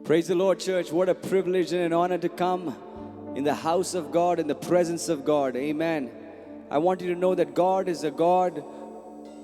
Praise the Lord, church. What a privilege and an honor to come in the house of God, in the presence of God. Amen. I want you to know that God is a God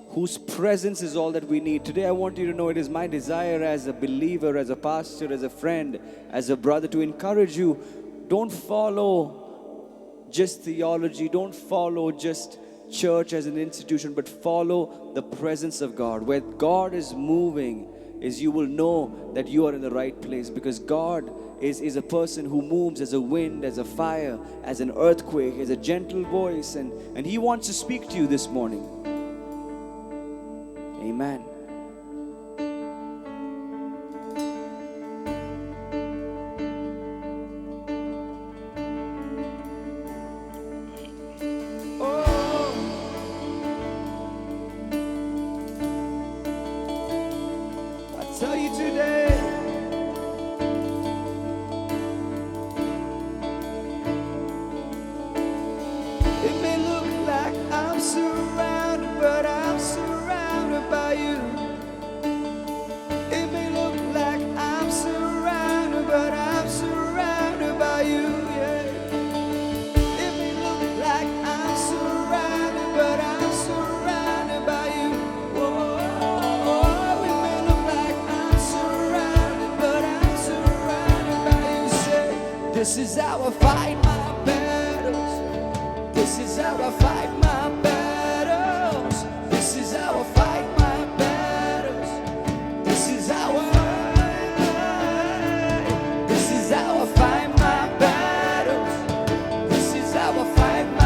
whose presence is all that we need. Today, I want you to know it is my desire as a believer, as a pastor, as a friend, as a brother to encourage you. Don't follow just theology. Don't follow just church as an institution, but follow the presence of God. Where God is moving, is you will know that you are in the right place, because God is a person who moves as a wind, as a fire, as an earthquake, as a gentle voice, and He wants to speak to you this morning. Amen. Tell you today, it may look like I'm surrounded, but I'm surrounded by you. It may look like I'm surrounded, but I'm surrounded by you. Yeah. It may look like I'm surrounded, but I'm surrounded by you. Whoa. This is how I fight my battles. This is how I fight my battles. This is how I fight my battles. This is how I fight my battles. This is how I fight my battles. This is how I fight my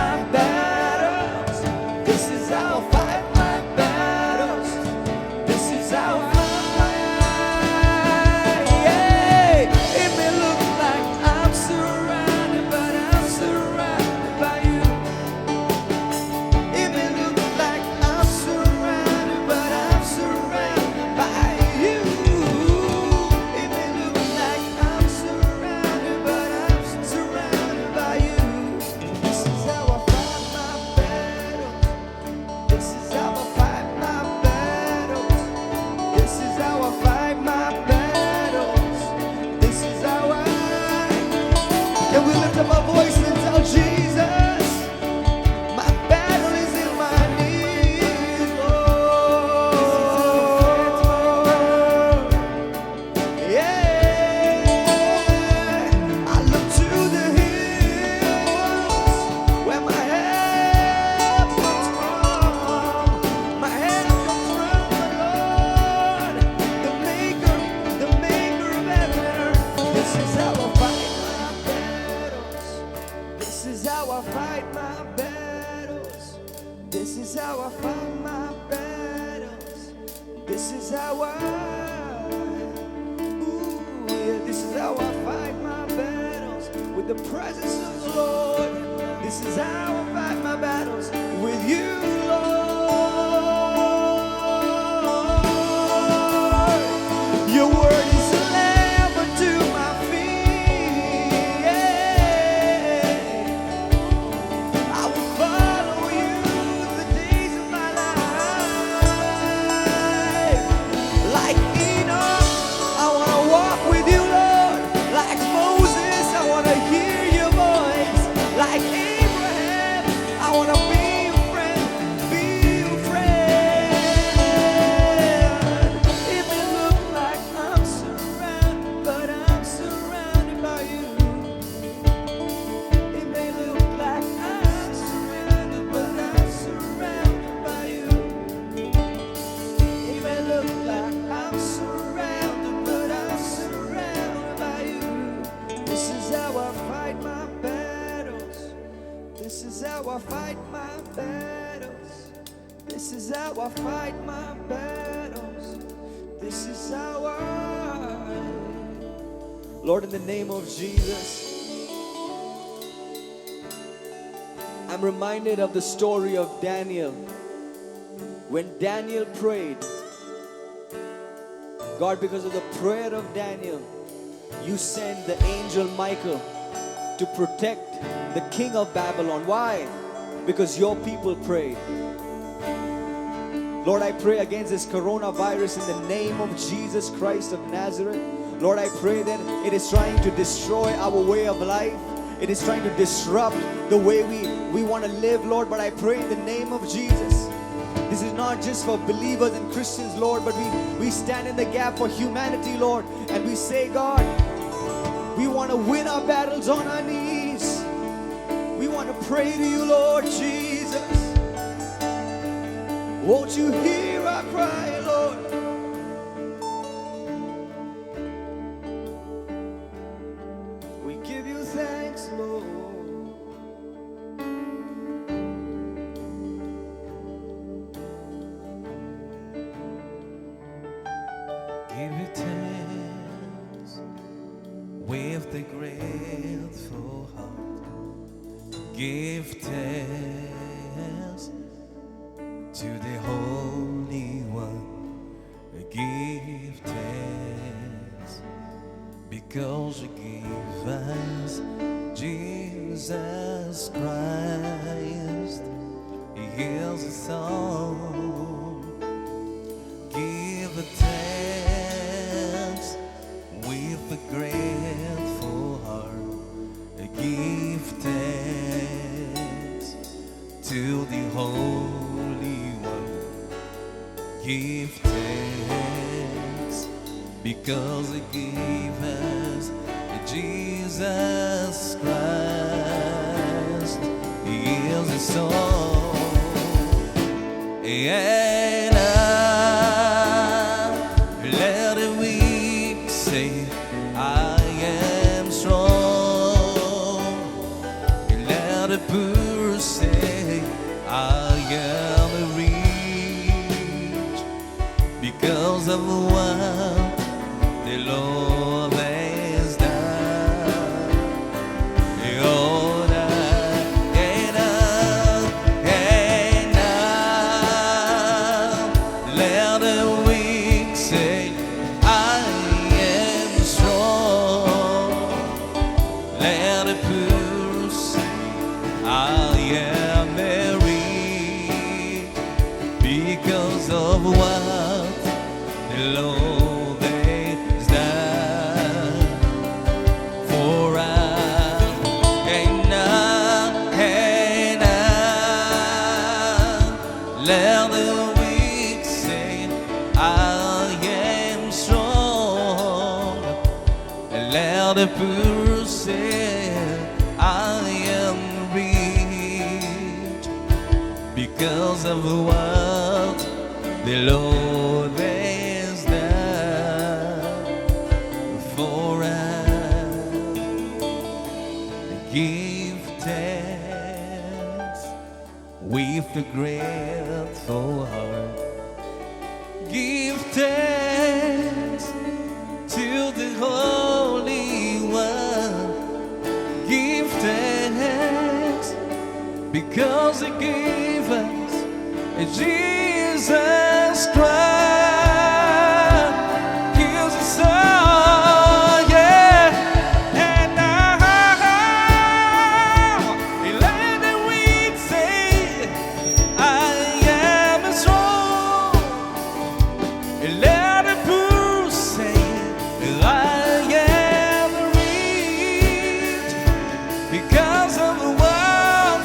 battles. This is how I fight my battles. This is how I fight my battles. This is how I, this is how I fight my battles with the presence of the Lord. This is how I fight my battles with you, Lord. Your word is a lamp unto my feet. Yeah. I will follow you the days of my life. Like Enoch, I want to walk with you, Lord. Like Moses, I want to hear your voice. Like Abraham, I want to be your friend, be your friend. It may look like I'm surrounded, but I'm surrounded by you. It may look like I'm surrounded, but I'm surrounded by you. It may look like I'm surrounded, but I'm surrounded by you. This is how I fight my battles. This is how I fight my battles. This is how I fight my battles. This is how I. Lord, in the name of Jesus, I'm reminded of the story of Daniel. When Daniel prayed, God, because of the prayer of Daniel, you sent the angel Michael to protect the king of Babylon. Why? Because your people prayed. Lord, I pray against this coronavirus in the name of Jesus Christ of Nazareth. Lord, I pray that it is trying to destroy our way of life. It is trying to disrupt the way we want to live, Lord. But I pray in the name of Jesus, this is not just for believers and Christians, Lord, but we stand in the gap for humanity, Lord. And we say, God, we want to win our battles on our knees. We want to pray to you, Lord Jesus. Won't you hear our cry, Lord? We give you thanks, Lord. Give you thanks with the grateful heart. Give thanks to the Holy One. Give thanks because you gave us Jesus Christ. Here's a song. Give thanks with a grateful heart. Give thanks to the Holy One. Give thanks because He gave us Jesus Christ. Here's a song. And let the weak say, I am strong. Let the poor say, I am rich because of what the Lord has done. Oh, let the weak say, I am strong. Let the poor say, I am rich because of what the Lord has done for us. And let the weak say, I am strong. Let the poor say, I am rich because of what the Lord has done for us. Give thanks with a grateful heart. Give thanks to the Holy One. Give thanks because He gave us Jesus Christ. Here's a song, yeah. And now let the weak say, I am strong. Let the poor say, I am rich because of what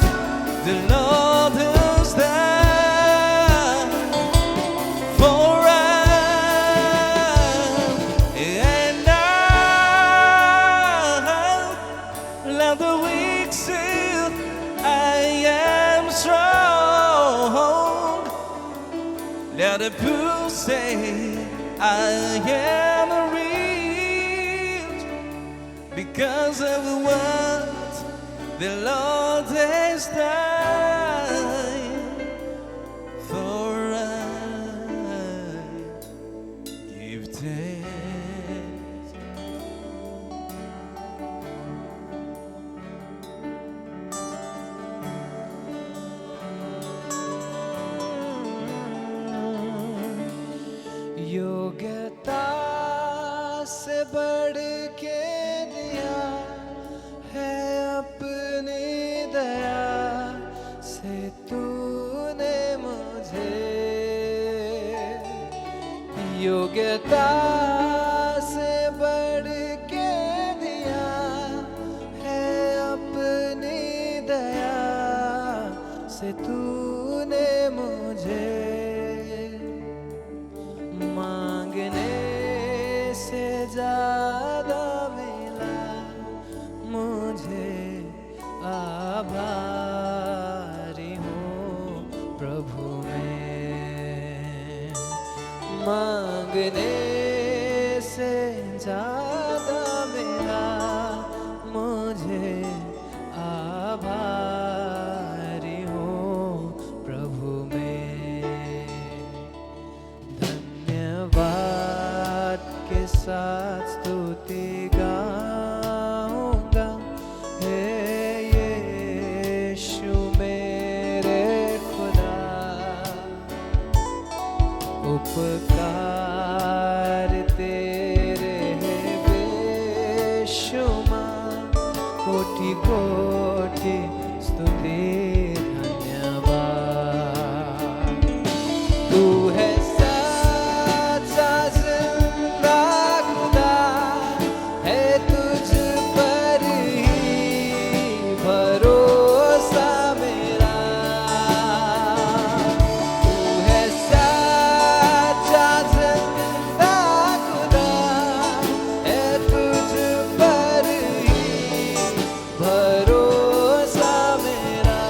the Lord has done for us. And now let the weak say, I am strong. Let the poor say, I am rich because of what the Lord has done for us. Give thanks. योग्यता से बढ़ के दिया है अपनी दया से तूने मुझे। योग्यता से बढ़ ज्यादा मिला मुझे, आभारी हूँ प्रभु मैं। मांगने से ज्यादा मिला मुझे, आभारी हूँ प्रभु मैं। धन्यवाद के साथ स्तुति गाऊंगा, हे यीशु मेरे खुदा। उपकार तेरे हैं बेशुमार, कोटि कोटि स्तुति धन्यवाद। तू है सच्चा जिंदा खुदा, है तुझ पर ही भरोसा मेरा। तू है सच्चा जिंदा खुदा, है तुझ पर ही भरोसा मेरा।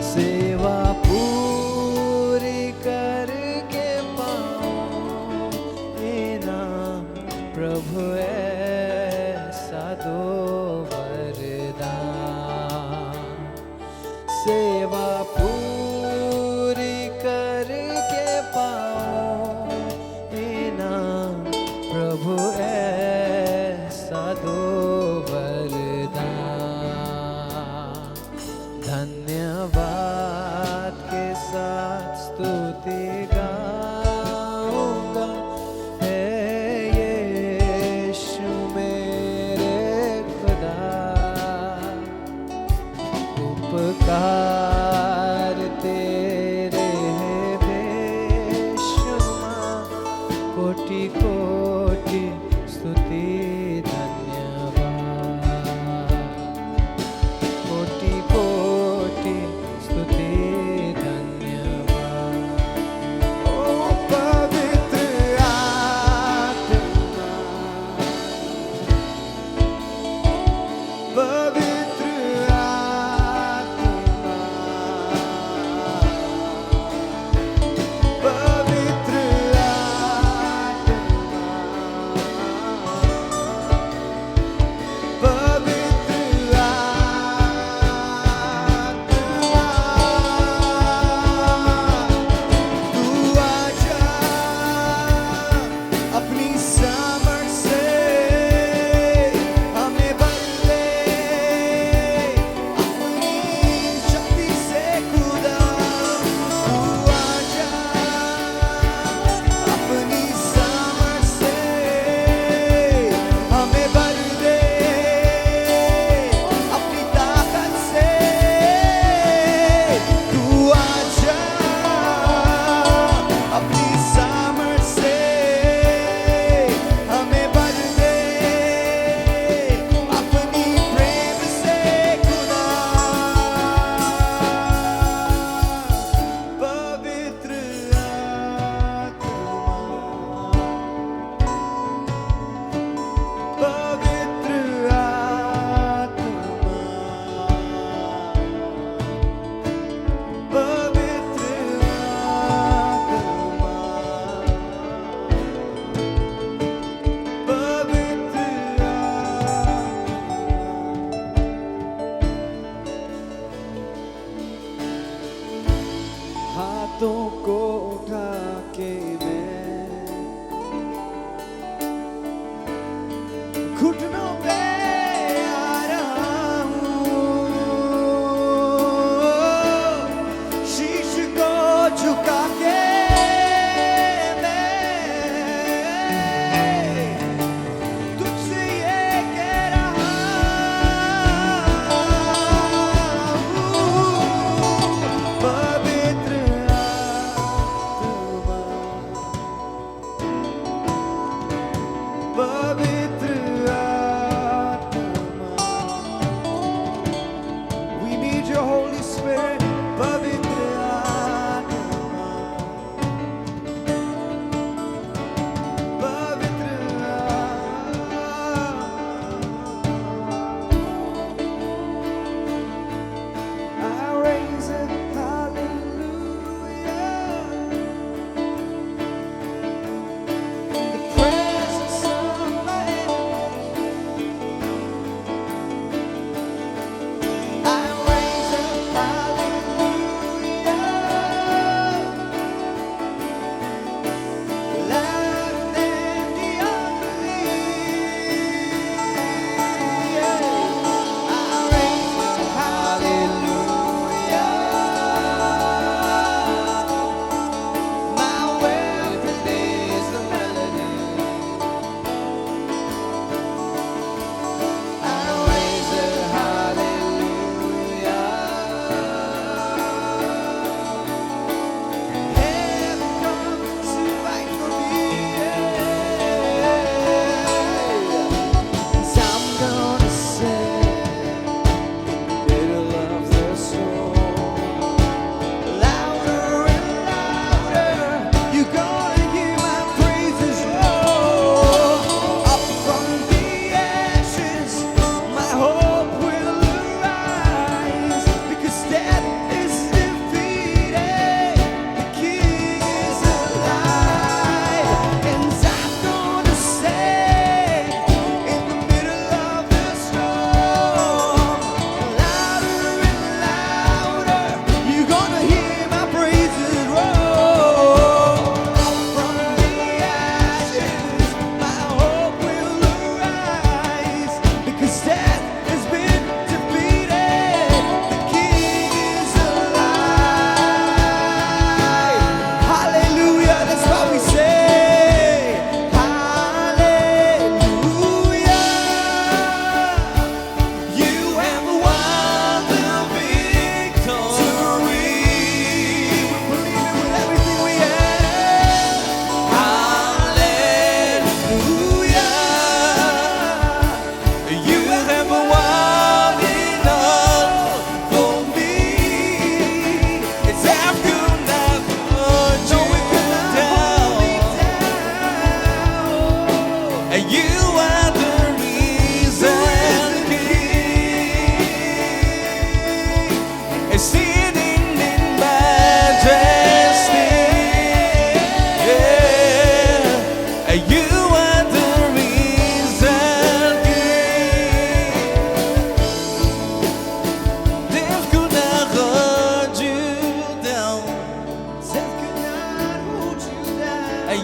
सेवा पूरी करके पाऊं इनाम, प्रभु ऐसा दो वरदान। सेवा पूरी करके पाऊं इनाम, प्रभु ऐसा दो वरदान। धन्यवाद के साथ स्तुति गाऊंगा, हे यीशु मेरे खुदा। उपकार तेरे हैं बेशुमार, कोटि कोटि स्तुति धन्यवाद। कोटि कोटि स्तुति धन्यवाद। ओ पवित्र आत्मा, पवित्र आत्मा, पवित्र आत्मा,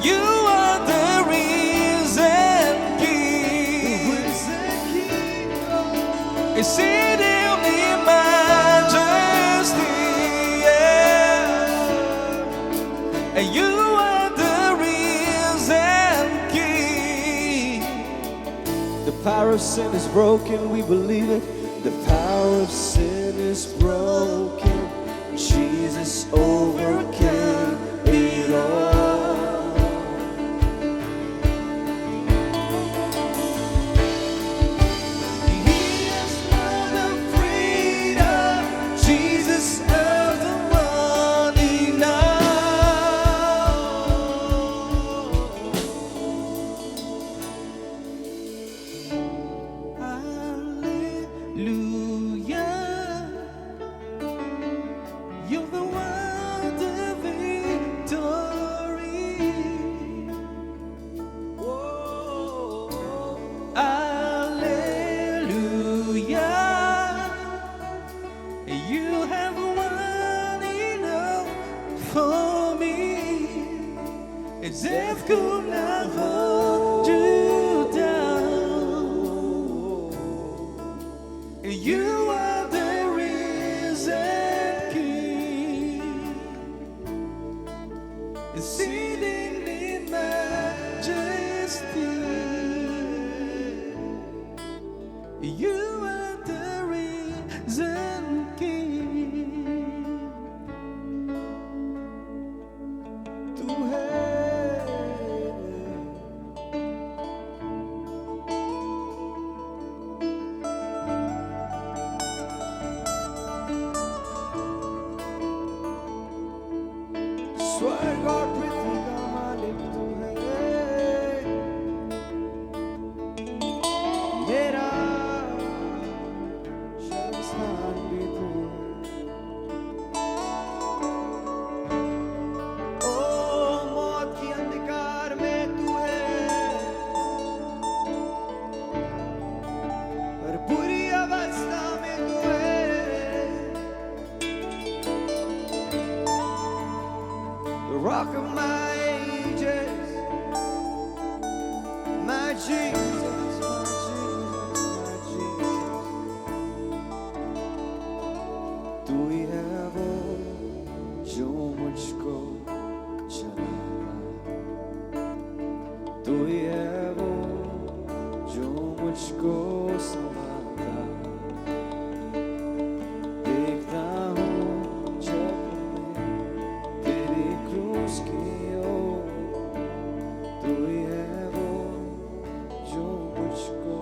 You are the risen King. Exceeding in majesty, yeah. And you are the risen King. The power of sin is broken, we believe it. The power of sin is broken. Jesus overcame it all. He has won the freedom. Jesus has the money now. Hallelujah. You're the one, the victory. Whoa. Hallelujah. You have won enough for me. Death could not hold you down. You are the risen King, exceeding in majesty. You are the risen King. Tu है स्वर्ग और पृथ्वी का मालिक तू है। मेरा शर्मस्थान भी तू है। ओ मौत की अंधकार में तू है, और बुरी अवस्था में तू है। The rock of my ages, my Jesus, my Jesus, my Jesus. तू ही है वो जो मुझको चलाता, तू ही है वो जो मुझको संभालता। देखता हूँ जब मैं तेरी क्रूस की ओर, तू ही है वो जो मुझको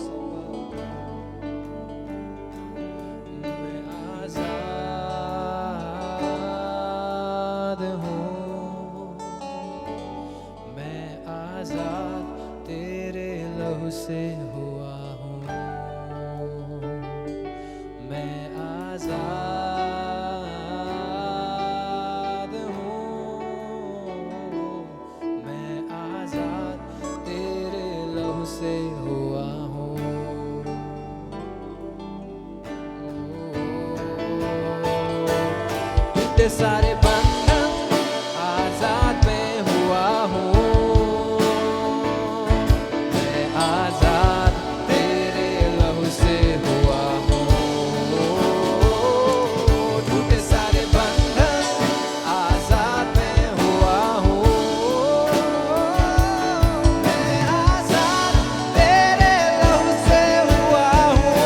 संभालता। मैं आजाद हूँ, मैं आजाद तेरे लहू से हुआ हूँ। मैं आजाद हूँ, मैं आजाद तेरे लहू से हुआ हूँ। टूटे सारे बंधन आजाद मैं हुआ हूँ। मैं आजाद तेरे लहू से हुआ हूँ। टूटे सारे बंधन आजाद मैं हुआ हूँ। मैं आजाद तेरे लहू से हुआ हूँ।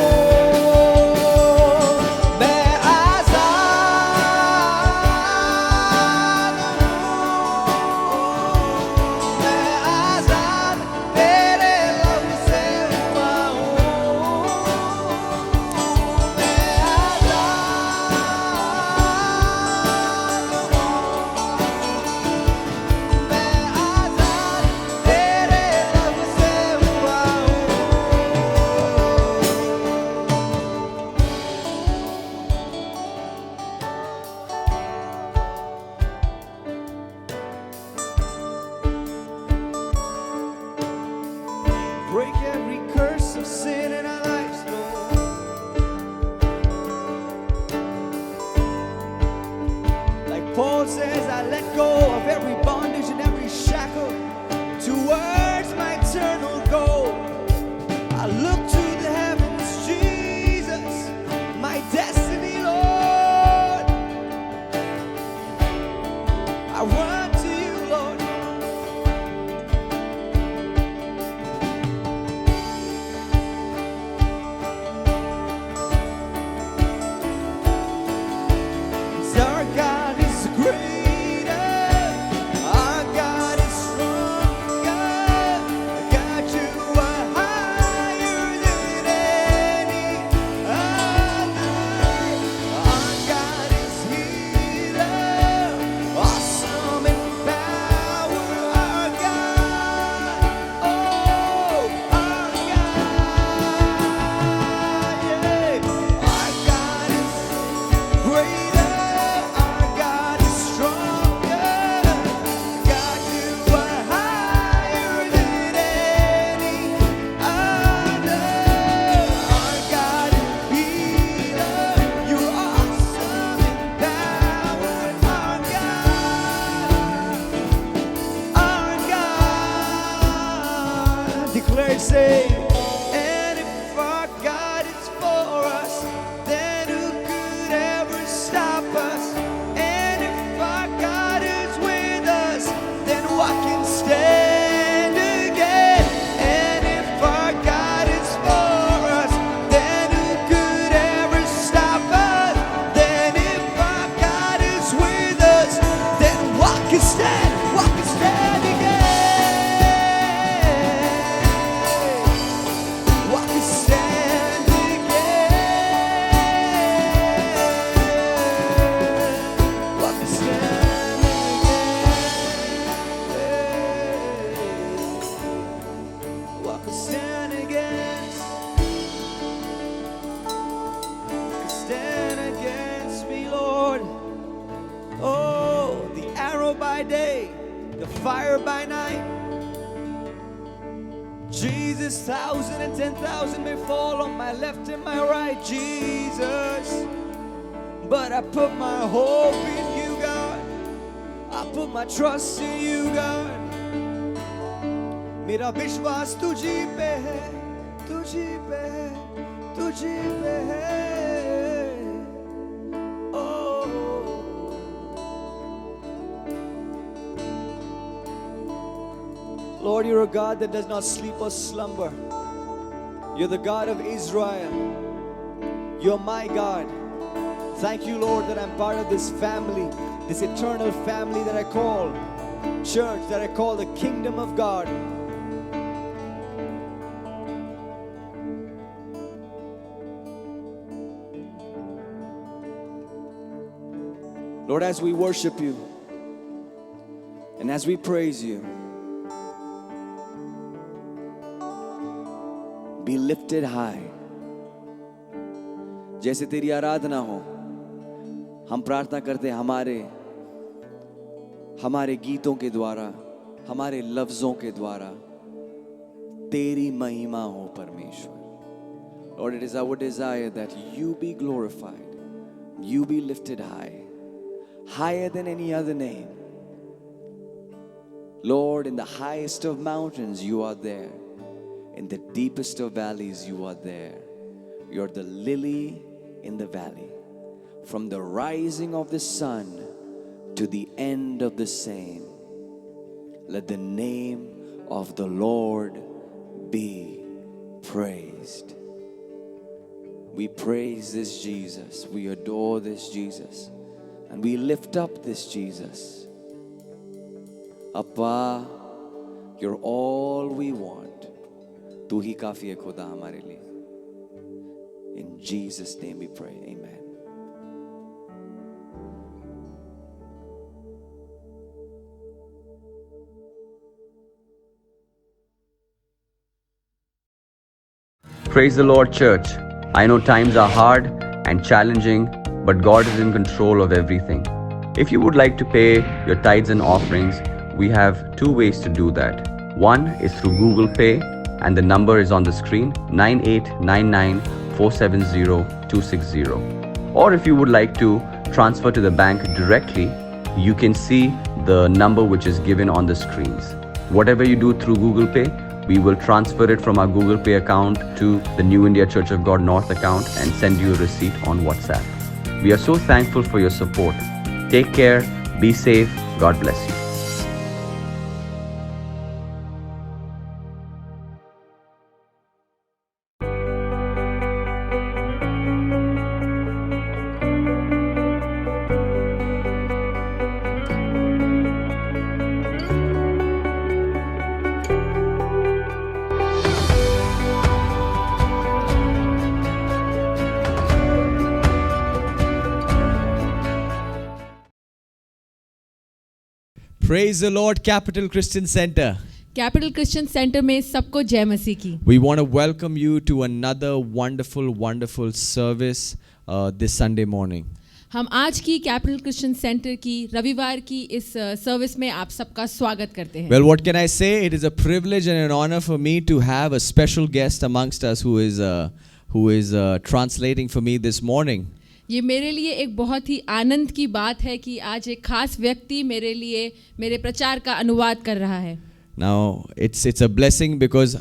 मैं आजाद say, and if our God is for us, then who could ever stop us? And if our God is with us, then what can stand again? And if our God is for us, then who could ever stop us? Then if our God is with us, then what can stand? What can stand again? What can stand again? What can stand again? What can stand against? Stand against me, Lord. Oh, the arrow by day, the fire by night. Jesus, 1,000 and 10,000 may fall on my left and my right, Jesus. But I put my hope in you, God. I put my trust in you, God. मेरा विश्वास तुझी पे है, तुझी पे है, तुझी पे है. Oh. Lord, you're a God that does not sleep or slumber. You're the God of Israel. You're my God. Thank you, Lord, that I'm part of this family, this eternal family that I call church, that I call the kingdom of God. Lord, as we worship you and as we praise you, be lifted high. जैसे तेरी आराधना हो, हम प्रार्थना करते हैं हमारे गीतों के द्वारा, हमारे लफ्जों के द्वारा तेरी महिमा हो परमेश्वर. Lord, it is our desire that you be glorified, you be lifted high, higher than any other name. Lord, in the highest of mountains you are there. In the deepest of valleys you are there. You're the lily in the valley. From the rising of the sun to the end of the same, let the name of the Lord be praised. We praise this Jesus. We adore this Jesus. And we lift up this Jesus. Appa, you're all we want. तू ही काफी है खुदा हमारे लिए. In Jesus' name we pray. Amen. Praise the Lord, church. I know times are hard and challenging, but God is in control of everything. If you would like to pay your tithes and offerings, we have two ways to do that. One is through Google Pay, and the number is on the screen, 9899470260. Or if you would like to transfer to the bank directly, you can see the number which is given on the screens. Whatever you do through Google Pay, we will transfer it from our Google Pay account to the New India Church of God North account and send you a receipt on WhatsApp. We are so thankful for your support. Take care, be safe, God bless you. Praise the Lord, Capital Christian Center. Capital Christian centre में सबको जय मसीह की. We want to welcome you to another wonderful service this Sunday morning. हम आज की capital Christian centre की रविवार की इस सर्विस में आप सबका स्वागत करते हैं. Well, what can I say? It is a privilege and an honor for me to have a special guest amongst us who is translating for me this morning. ये मेरे लिए एक बहुत ही आनंद की बात है कि आज एक खास व्यक्ति मेरे लिए मेरे प्रचार का अनुवाद कर रहा है. Now, it's a blessing because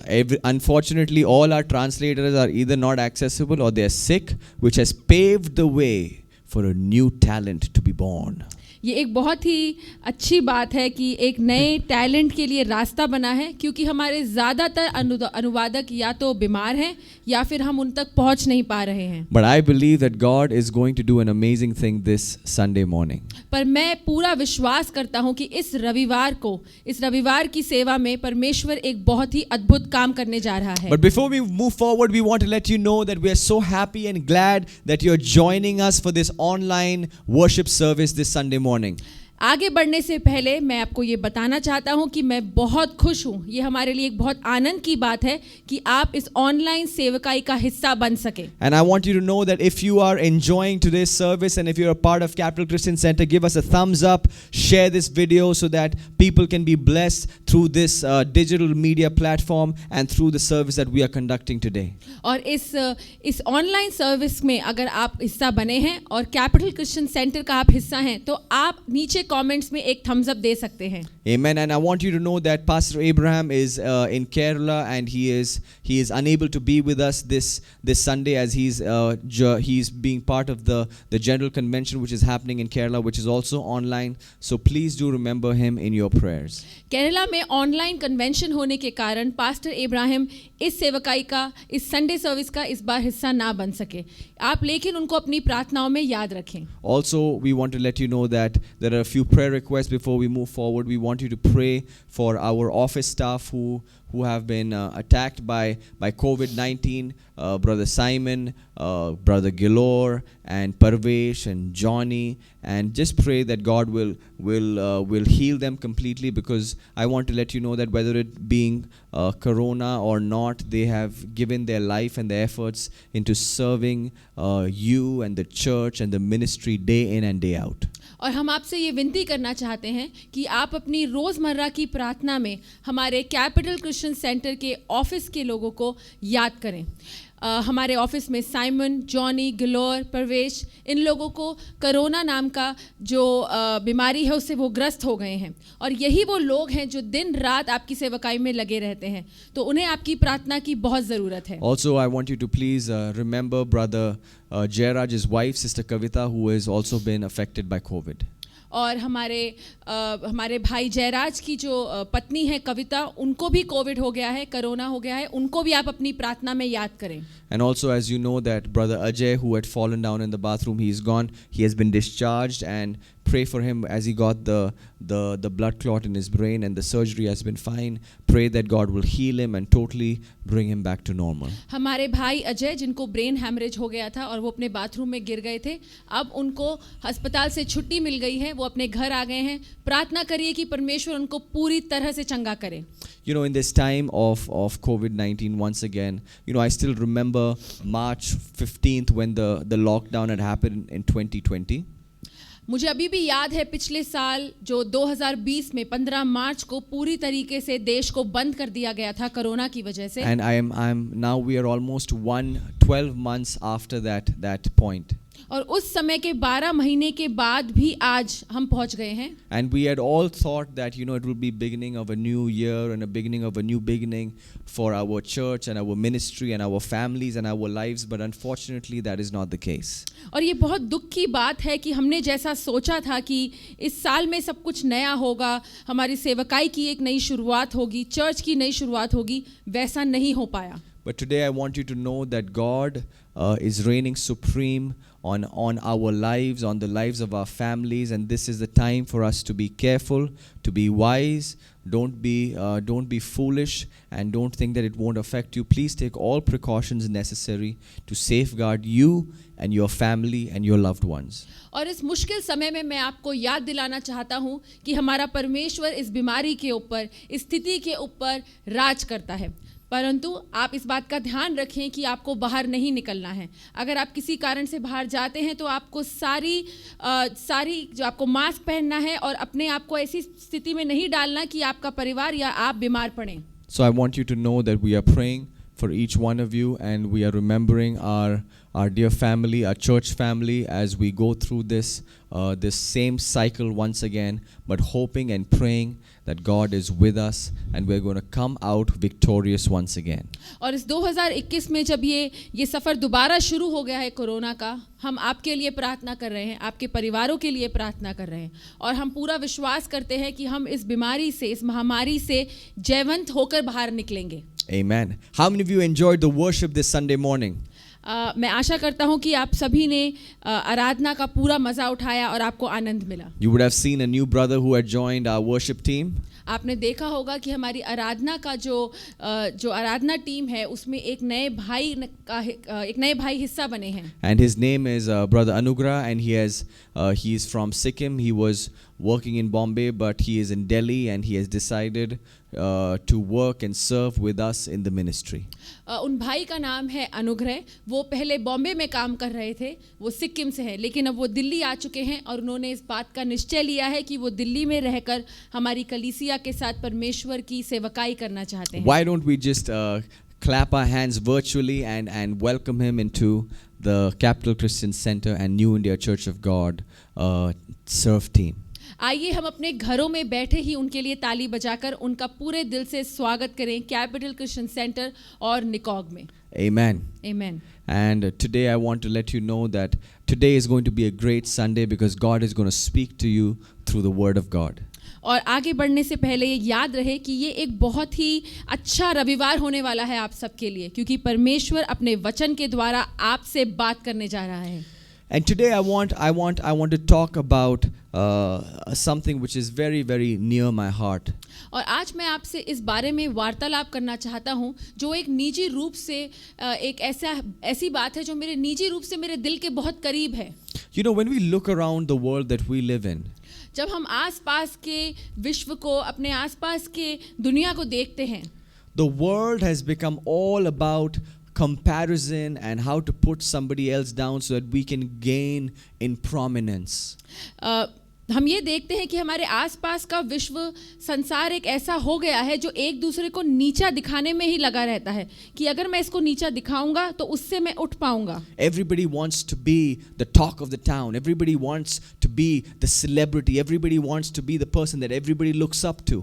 unfortunately all our translators are either not accessible or they are sick, which has paved the way for a new talent to be born. ये एक बहुत ही अच्छी बात है कि एक नए टैलेंट के लिए रास्ता बना है, क्योंकि हमारे ज़्यादातर अनुवादक या तो बीमार हैं या फिर हम उन तक पहुंच नहीं पा रहे हैं. But I believe that God is going to do an amazing thing this Sunday morning. पर मैं पूरा विश्वास करता हूं कि इस रविवार की सेवा में परमेश्वर एक बहुत ही अद्भुत काम करने जा रहा है. But before we move forward, we want to let you know that we are so happy and glad that you're joining us for this online worship service this Sunday morning. आगे बढ़ने से पहले मैं आपको ये बताना चाहता हूँ कि मैं बहुत खुश हूँ. ये हमारे लिए एक बहुत आनंद की बात है कि आप इस ऑनलाइन सेवकाई का हिस्सा बन सके. And I want you to know that if you are enjoying today's service and if you're a part of Capital Christian Center, give us a thumbs up, share this video so that people can be blessed through this digital media platform and through the service that we are conducting today. और इस online service में अगर आप हिस्सा बने हैं और capital Christian centre का आप हिस्सा हैं, तो आप नीचे कमेंट्स में एक थम्स अप दे सकते हैं. Amen. And I want you to know that Pastor Abraham is in Kerala and he is unable to be with us this Sunday as he's being part of the general convention which is happening in Kerala, which is also online. So please do remember him in your prayers. Kerala में online convention होने के कारण pastor Ibrahim इस सेवकाई का, इस Sunday service का इस बार हिस्सा ना बन सके. आप लेकिन उनको अपनी प्रार्थनाओं में याद रखें. Also, we want to let you know that there are a few prayer requests before we move forward. We want you to pray for our office staff who have been attacked by COVID-19, Brother Simon, Brother Gilor, and Parvesh and Johnny, and just pray that God will heal them completely, because I want to let you know that whether it being corona or not, they have given their life and their efforts into serving you and the church and the ministry day in and day out. और हम आपसे ये विनती करना चाहते हैं कि आप अपनी रोज़मर्रा की प्रार्थना में हमारे कैपिटल क्रिश्चियन सेंटर के ऑफिस के लोगों को याद करें. हमारे ऑफिस में साइमन, जॉनी, गिलोर, परवेश, इन लोगों को कोरोना नाम का जो बीमारी है उससे वो ग्रस्त हो गए हैं, और यही वो लोग हैं जो दिन रात आपकी सेवकाई में लगे रहते हैं, तो उन्हें आपकी प्रार्थना की बहुत ज़रूरत है. Also, I want you to please remember Brother Jairaj's wife, Sister Kavita, who has also been affected by COVID. और हमारे भाई जयराज की जो पत्नी है कविता, उनको भी कोविड हो गया है, कोरोना हो गया है, उनको भी आप अपनी प्रार्थना में याद करें. And also, as you know, that Brother Ajay, who had fallen down in the bathroom, he is gone. He has been discharged, and pray for him as he got the blood clot in his brain, and the surgery has been fine. Pray that God will heal him and totally bring him back to normal. हमारे भाई अजय जिनको brain haemorrhage हो गया था और वो अपने bathroom में गिर गए थे, अब उनको अस्पताल से छुट्टी मिल गई है, वो अपने घर आ गए हैं. प्रार्थना करिए कि परमेश्वर उनको पूरी तरह से चंगा करे. You know, in this time of COVID-19, once again, you know, I still remember March 15th when the lockdown had happened in 2020. मुझे अभी भी याद है पिछले साल जो 2020 में 15 मार्च को पूरी तरीके से देश को बंद कर दिया गया था कोरोना की वजह से. And now we are almost 12 months after that point. और उस समय के 12 महीने के बाद भी आज हम पहुंच गए हैं. And we had all thought that, you know, it will be beginning of a new year and a beginning of a new beginning for our church and our ministry and our families and our lives, but unfortunately that is not the case. और ये बहुत दुख की बात है कि हमने जैसा सोचा था कि इस साल में सब कुछ नया होगा, हमारी सेवकाई की एक नई शुरुआत होगी, चर्च की नई शुरुआत होगी, वैसा नहीं हो पाया. But today I want you to know that God is reigning supreme on our lives, on the lives of our families, and this is the time for us to be careful, to be wise. Don't be foolish, and don't think that it won't affect you. Please take all precautions necessary to safeguard you and your family and your loved ones. और इस मुश्किल समय में मैं आपको याद दिलाना चाहता हूँ कि हमारा परमेश्वर इस बीमारी के ऊपर, इस स्थिति के ऊपर राज करता है. परंतु आप इस बात का ध्यान रखें कि आपको बाहर नहीं निकलना है. अगर आप किसी कारण से बाहर जाते हैं तो आपको सारी जो आपको मास्क पहनना है और अपने आप को ऐसी स्थिति में नहीं डालना कि आपका परिवार या आप बीमार पड़ें. So I want you to know that we are praying for each one of you, and we are remembering our dear family, our church family, as we go through this same cycle once again, but hoping and praying that God is with us and we're going to come out victorious once again. और इस 2021 में जब ये सफ़र दोबारा शुरू हो गया है कोरोना का, हम आपके लिए प्रार्थना कर रहे हैं, आपके परिवारों के लिए प्रार्थना कर रहे हैं, और हम पूरा विश्वास करते हैं कि हम इस बीमारी से, इस महामारी से जयवंत होकर बाहर निकलेंगे. Amen. How many of you enjoyed the worship this Sunday morning? मैं आशा करता हूं कि आप सभी ने आराधना का पूरा मज़ा उठाया और आपको आनंद मिला. You would have seen a new brother who had joined our worship team. आपने देखा होगा कि हमारी आराधना का जो आराधना टीम है उसमें एक नए भाई हिस्सा बने हैं. And his name is Brother Anugrah, and he is from Sikkim. He was working in Bombay, but he is in Delhi, and he has decided to work and serve with us in the ministry. उन भाई का नाम है अनुग्रह. वो पहले बॉम्बे में काम कर रहे थे, वो सिक्किम से हैं, लेकिन अब वो दिल्ली आ चुके हैं और उन्होंने इस बात का निश्चय लिया है कि वो दिल्ली में रहकर हमारी कलीसिया के साथ परमेश्वर की सेवकाई करना चाहते हैं. Why don't we just clap our hands virtually and welcome him into the Capital Christian Center and New India Church of God serve team. आइए हम अपने घरों में बैठे ही उनके लिए ताली बजाकर उनका पूरे दिल से स्वागत करें कैपिटल क्रिश्चियन सेंटर और निकॉग में. Amen. Amen. And today I want to let you know that today is going to be a great Sunday because God is going to speak to you through the Word of God. और आगे बढ़ने से पहले ये याद रहे कि ये एक बहुत ही अच्छा रविवार होने वाला है आप सबके लिए, क्योंकि परमेश्वर अपने वचन के द्वारा आपसे बात करने जा रहा है. And today I want to talk about something which is very, very near my heart. और आज मैं आपसे इस बारे में वार्तालाप करना चाहता हूँ जो एक निजी रूप से एक ऐसी बात है जो मेरे निजी रूप से मेरे दिल के बहुत करीब है. You know, when we look around the world that we live in, जब हम आसपास के विश्व को, अपने आसपास के दुनिया को देखते हैं, the world has become all about comparison and how to put somebody else down so that we can gain in prominence. हम ये देखते हैं कि हमारे आसपास का विश्व संसार एक ऐसा हो गया है जो एक दूसरे को नीचा दिखाने में ही लगा रहता है कि अगर मैं इसको नीचा दिखाऊंगा तो उससे मैं उठ पाऊंगा. Everybody wants to be the talk of the town. Everybody wants to be the celebrity. Everybody wants to be the person that everybody looks up to.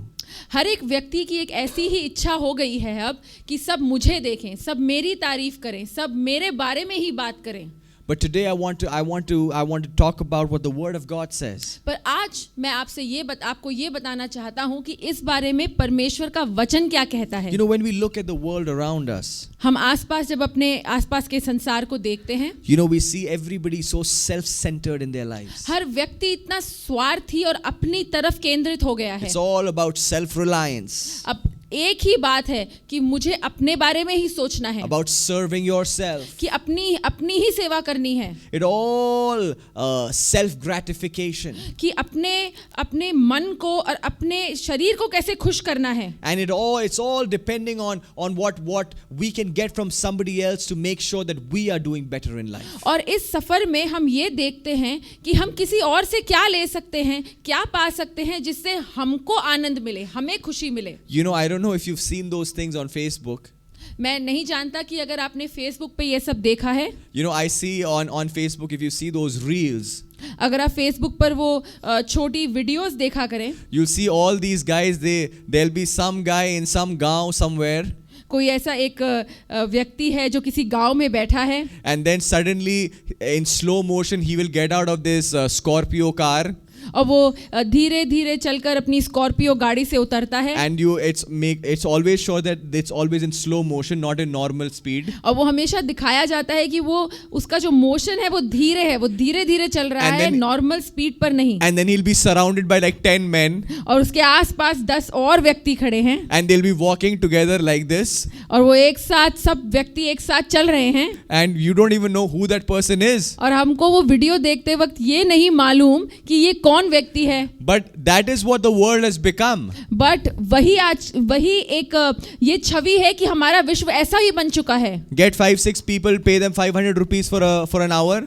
हर एक व्यक्ति की एक ऐसी ही इच्छा हो गई है अब कि सब मुझे देखें, सब मेरी तारीफ करें, सब मेरे बारे में ही बात करें. But today I want to talk about what the Word of God says. पर आज मैं आपसे आपको ये बताना चाहता हूँ कि इस बारे में परमेश्वर का वचन क्या कहता है. You know, when we look at the world around us, हम आसपास जब अपने आसपास के संसार को देखते हैं, you know, we see everybody so self-centered in their lives. हर व्यक्ति इतना स्वार्थी और अपनी तरफ केंद्रित हो गया है. It's all about self-reliance. अब एक ही बात है कि मुझे अपने बारे में ही सोचना है, About serving yourself. कि अपनी ही सेवा करनी है, It all self-gratification. कि अपने मन को और अपने शरीर को कैसे खुश करना है. And it's all depending on what we can get from somebody else to make sure that we are doing better in life. और इस सफर में हम ये देखते हैं कि हम किसी और से क्या ले सकते हैं, क्या पा सकते हैं जिससे हमको आनंद मिले, हमें खुशी मिले. You know, I don't know if you've seen those things on Facebook. मैं नहीं जानता कि अगर आपने फेसबुक पे ये सब देखा है. You know, I see on Facebook, if you see those reels, अगर आप फेसबुक पर वो छोटी वीडियोस देखा करें, you'll see all these guys, there'll be some guy in some gaon somewhere, कोई ऐसा एक व्यक्ति है जो किसी गांव में बैठा है, and then suddenly in slow motion he will get out of this Scorpio car, और वो धीरे धीरे चलकर अपनी स्कॉर्पियो गाड़ी से उतरता है. and it's always sure that it's always in slow motion, not in normal speed. और वो हमेशा दिखाया जाता है कि वो उसका जो मोशन है वो धीरे है, वो धीरे धीरे चल रहा है, नॉर्मल स्पीड पर नहीं. And then he'll be surrounded by like 10 men, और उसके आसपास 10 और व्यक्ति खड़े हैं, and they'll be walking together like this, और वो एक साथ, सब व्यक्ति एक साथ चल रहे हैं, and you don't even know who that person is. और हमको वो वीडियो देखते वक्त ये नहीं मालूम कि ये कौन व्यक्ति है. But that is what the world has become. But वही एक ये छवि है कि हमारा विश्व ऐसा ही बन चुका है. Get 5-6 people, pay them 500 rupees for an hour.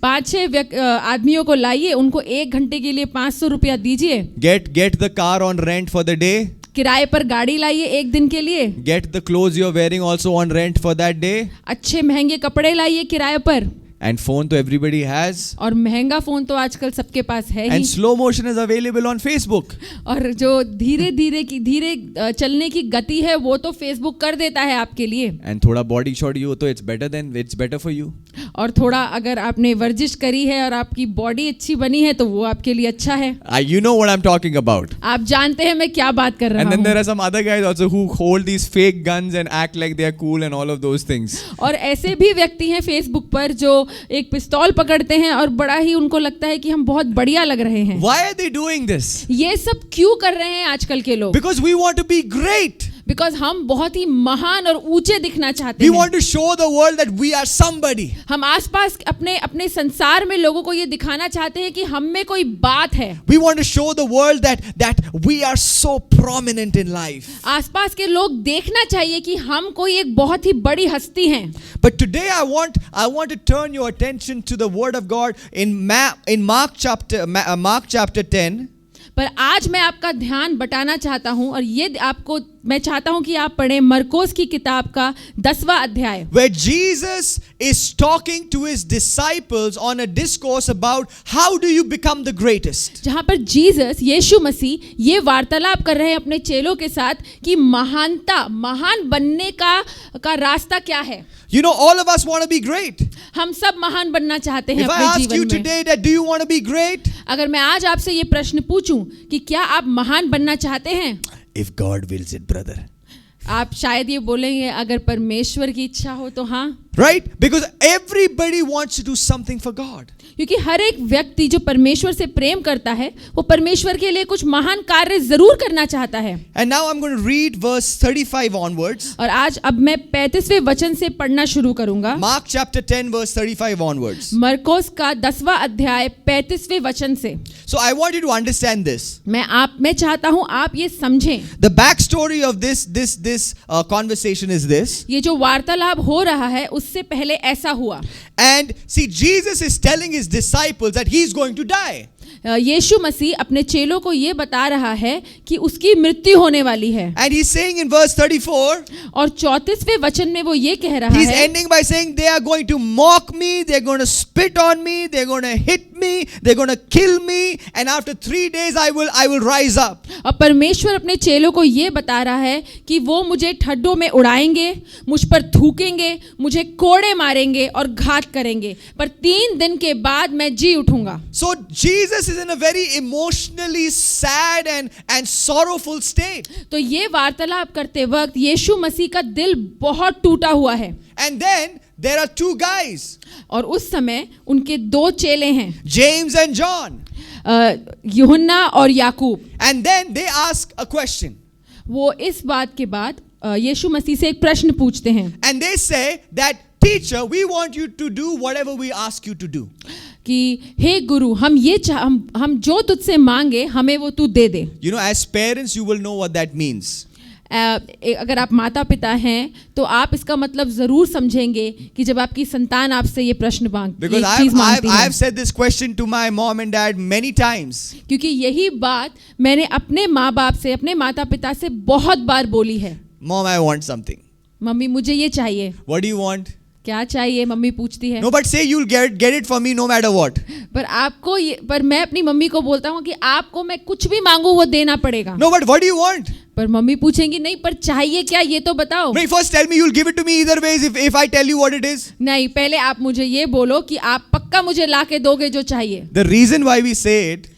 5-6 आदमियों को लाइए, उनको 1 घंटे के लिए 500 रुपया दीजिए. Get the car on rent for the day. किराए पर गाड़ी लाइए एक दिन के लिए, Get the clothes you're wearing also on rent for that day. अच्छे महंगे कपड़े लाइए किराए पर, And phone to everybody has. और महंगा फोन तो आजकल सबके पास है ही, And slow motion is available on Facebook. और जो धीरे चलने की गति है वो तो फेसबुक कर देता है आपके लिए। And थोड़ा body short you हो तो it's better for you. और थोड़ा अगर आपने वर्जिश करी है और आपकी बॉडी अच्छी बनी है तो वो आपके लिए अच्छा है। You know what I'm talking about. आप जानते हैं मैं क्या बात कर रहा And then there हूँ। are some other guys also who hold these fake guns and act like they are cool and all of those things. और ऐसे भी व्यक्ति हैं फेसबुक पर जो एक पिस्तौल पकड़ते हैं और बड़ा ही उनको लगता है कि हम बहुत बढ़िया लग रहे हैं। Why are they doing this? ये सब क्यों कर रहे हैं आजकल के लोग? Because we want to be great. Because हम बहुत ही महान और ऊंचे दिखना चाहते We हैं। want to show the world that we are somebody. हम आसपास अपने संसार में लोगों को ये दिखाना चाहते हैं कि हम में कोई बात है। We want to show the world that we are so prominent in life. आसपास के लोग देखना चाहिए कि हम कोई एक बहुत ही बड़ी हस्ती हैं। But today I want to turn your attention to the word of God in Mark chapter 10. पर आज मैं आपका ध्यान बटाना चाहता हूं और ये आपको मैं चाहता हूं कि आप पढ़ें मरकोस की किताब का 10वां अध्याय, Where Jesus is talking to his disciples on a discourse about how do you become the greatest. जहां पर जीसस यीशु मसीह ये वार्तालाप कर रहे हैं अपने चेलों के साथ कि महान बनने का रास्ता क्या है। You know, all of us want to be great. हम सब महान बनना चाहते हैं If I अपने ask you जीवन में। today that do you want to be great? अगर मैं आज आपसे ये प्रश्न पूछूं कि क्या आप महान बनना चाहते हैं, If God wills it, brother. आप शायद ये बोलेंगे अगर परमेश्वर की इच्छा हो तो हाँ, Right? Because everybody wants to do something for God. क्योंकि हर एक व्यक्ति जो परमेश्वर से प्रेम करता है वो परमेश्वर के लिए कुछ महान कार्य जरूर करना चाहता है। And now I'm going to read verse 35 onwards. और आज अब मैं 35वें वचन से पढ़ना शुरू करूंगा। Mark chapter 10 verse 35 onwards. मरकोस का 10वां अध्याय 35वें वचन से। So I want you to understand this. मैं चाहता हूं आप ये समझें। The backstory of this conversation is this. ये जो वार्तालाप हो रहा है उससे पहले ऐसा हुआ। And see, Jesus is telling his disciples that he's going to die. यीशु मसीह अपने चेलों को ये बता रहा है कि उसकी मृत्यु होने वाली है। And he's saying in verse 34, और 34वें वचन में वो ये कह रहा he's है, ending by saying they are going to mock me, they're going to spit on me, they're going to hit me, they're going to kill me, and after 3 days I will rise up. और परमेश्वर अपने चेलों को ये बता रहा है कि वो मुझे ठड्डों में उड़ाएंगे, मुझ पर थूकेंगे, मुझे कोड़े मारेंगे और घात करेंगे, पर 3 दिन के बाद मैं जी उठूंगा। So Jesus is in a very emotionally sad and sorrowful state. तो ये वार्तालाप करते वक्त यीशु मसीह का दिल बहुत टूटा हुआ है। And then there are 2 guys, और उस समय उनके 2 चेले हैं, James and John. यूहन्ना और याकूब। And then they ask a question. वो इस बात के बाद यीशु मसीह से एक प्रश्न पूछते हैं And they say that, teacher, we want you to do whatever we ask you to do. कि हे गुरु, हम जो तुझसे मांगे हमें वो तू दे दे। You know, as parents, you will know what that means. अगर आप माता पिता हैं तो आप इसका मतलब जरूर समझेंगे कि जब आपकी संतान आपसे ये प्रश्न Because I've said this question to my mom and dad many times. क्योंकि यही बात मैंने अपने माँ बाप से, अपने माता पिता से बहुत बार बोली है। Mom, I want something. Mummy मुझे ये चाहिए। What do you want? क्या चाहिए, मम्मी पूछती है। No, but say you'll get it for me no matter what. पर मैं अपनी मम्मी को बोलता हूँ कि आपको मैं कुछ भी मांगू वो देना पड़ेगा। No, but what do you want? पर मम्मी पूछेंगी नहीं, पर चाहिए क्या ये तो बताओ। No, first tell me you'll give it to me either ways if I tell you what it is. नहीं, पहले आप मुझे ये बोलो कि आप पक्का मुझे ला के दोगे जो चाहिए। The reason why we say it,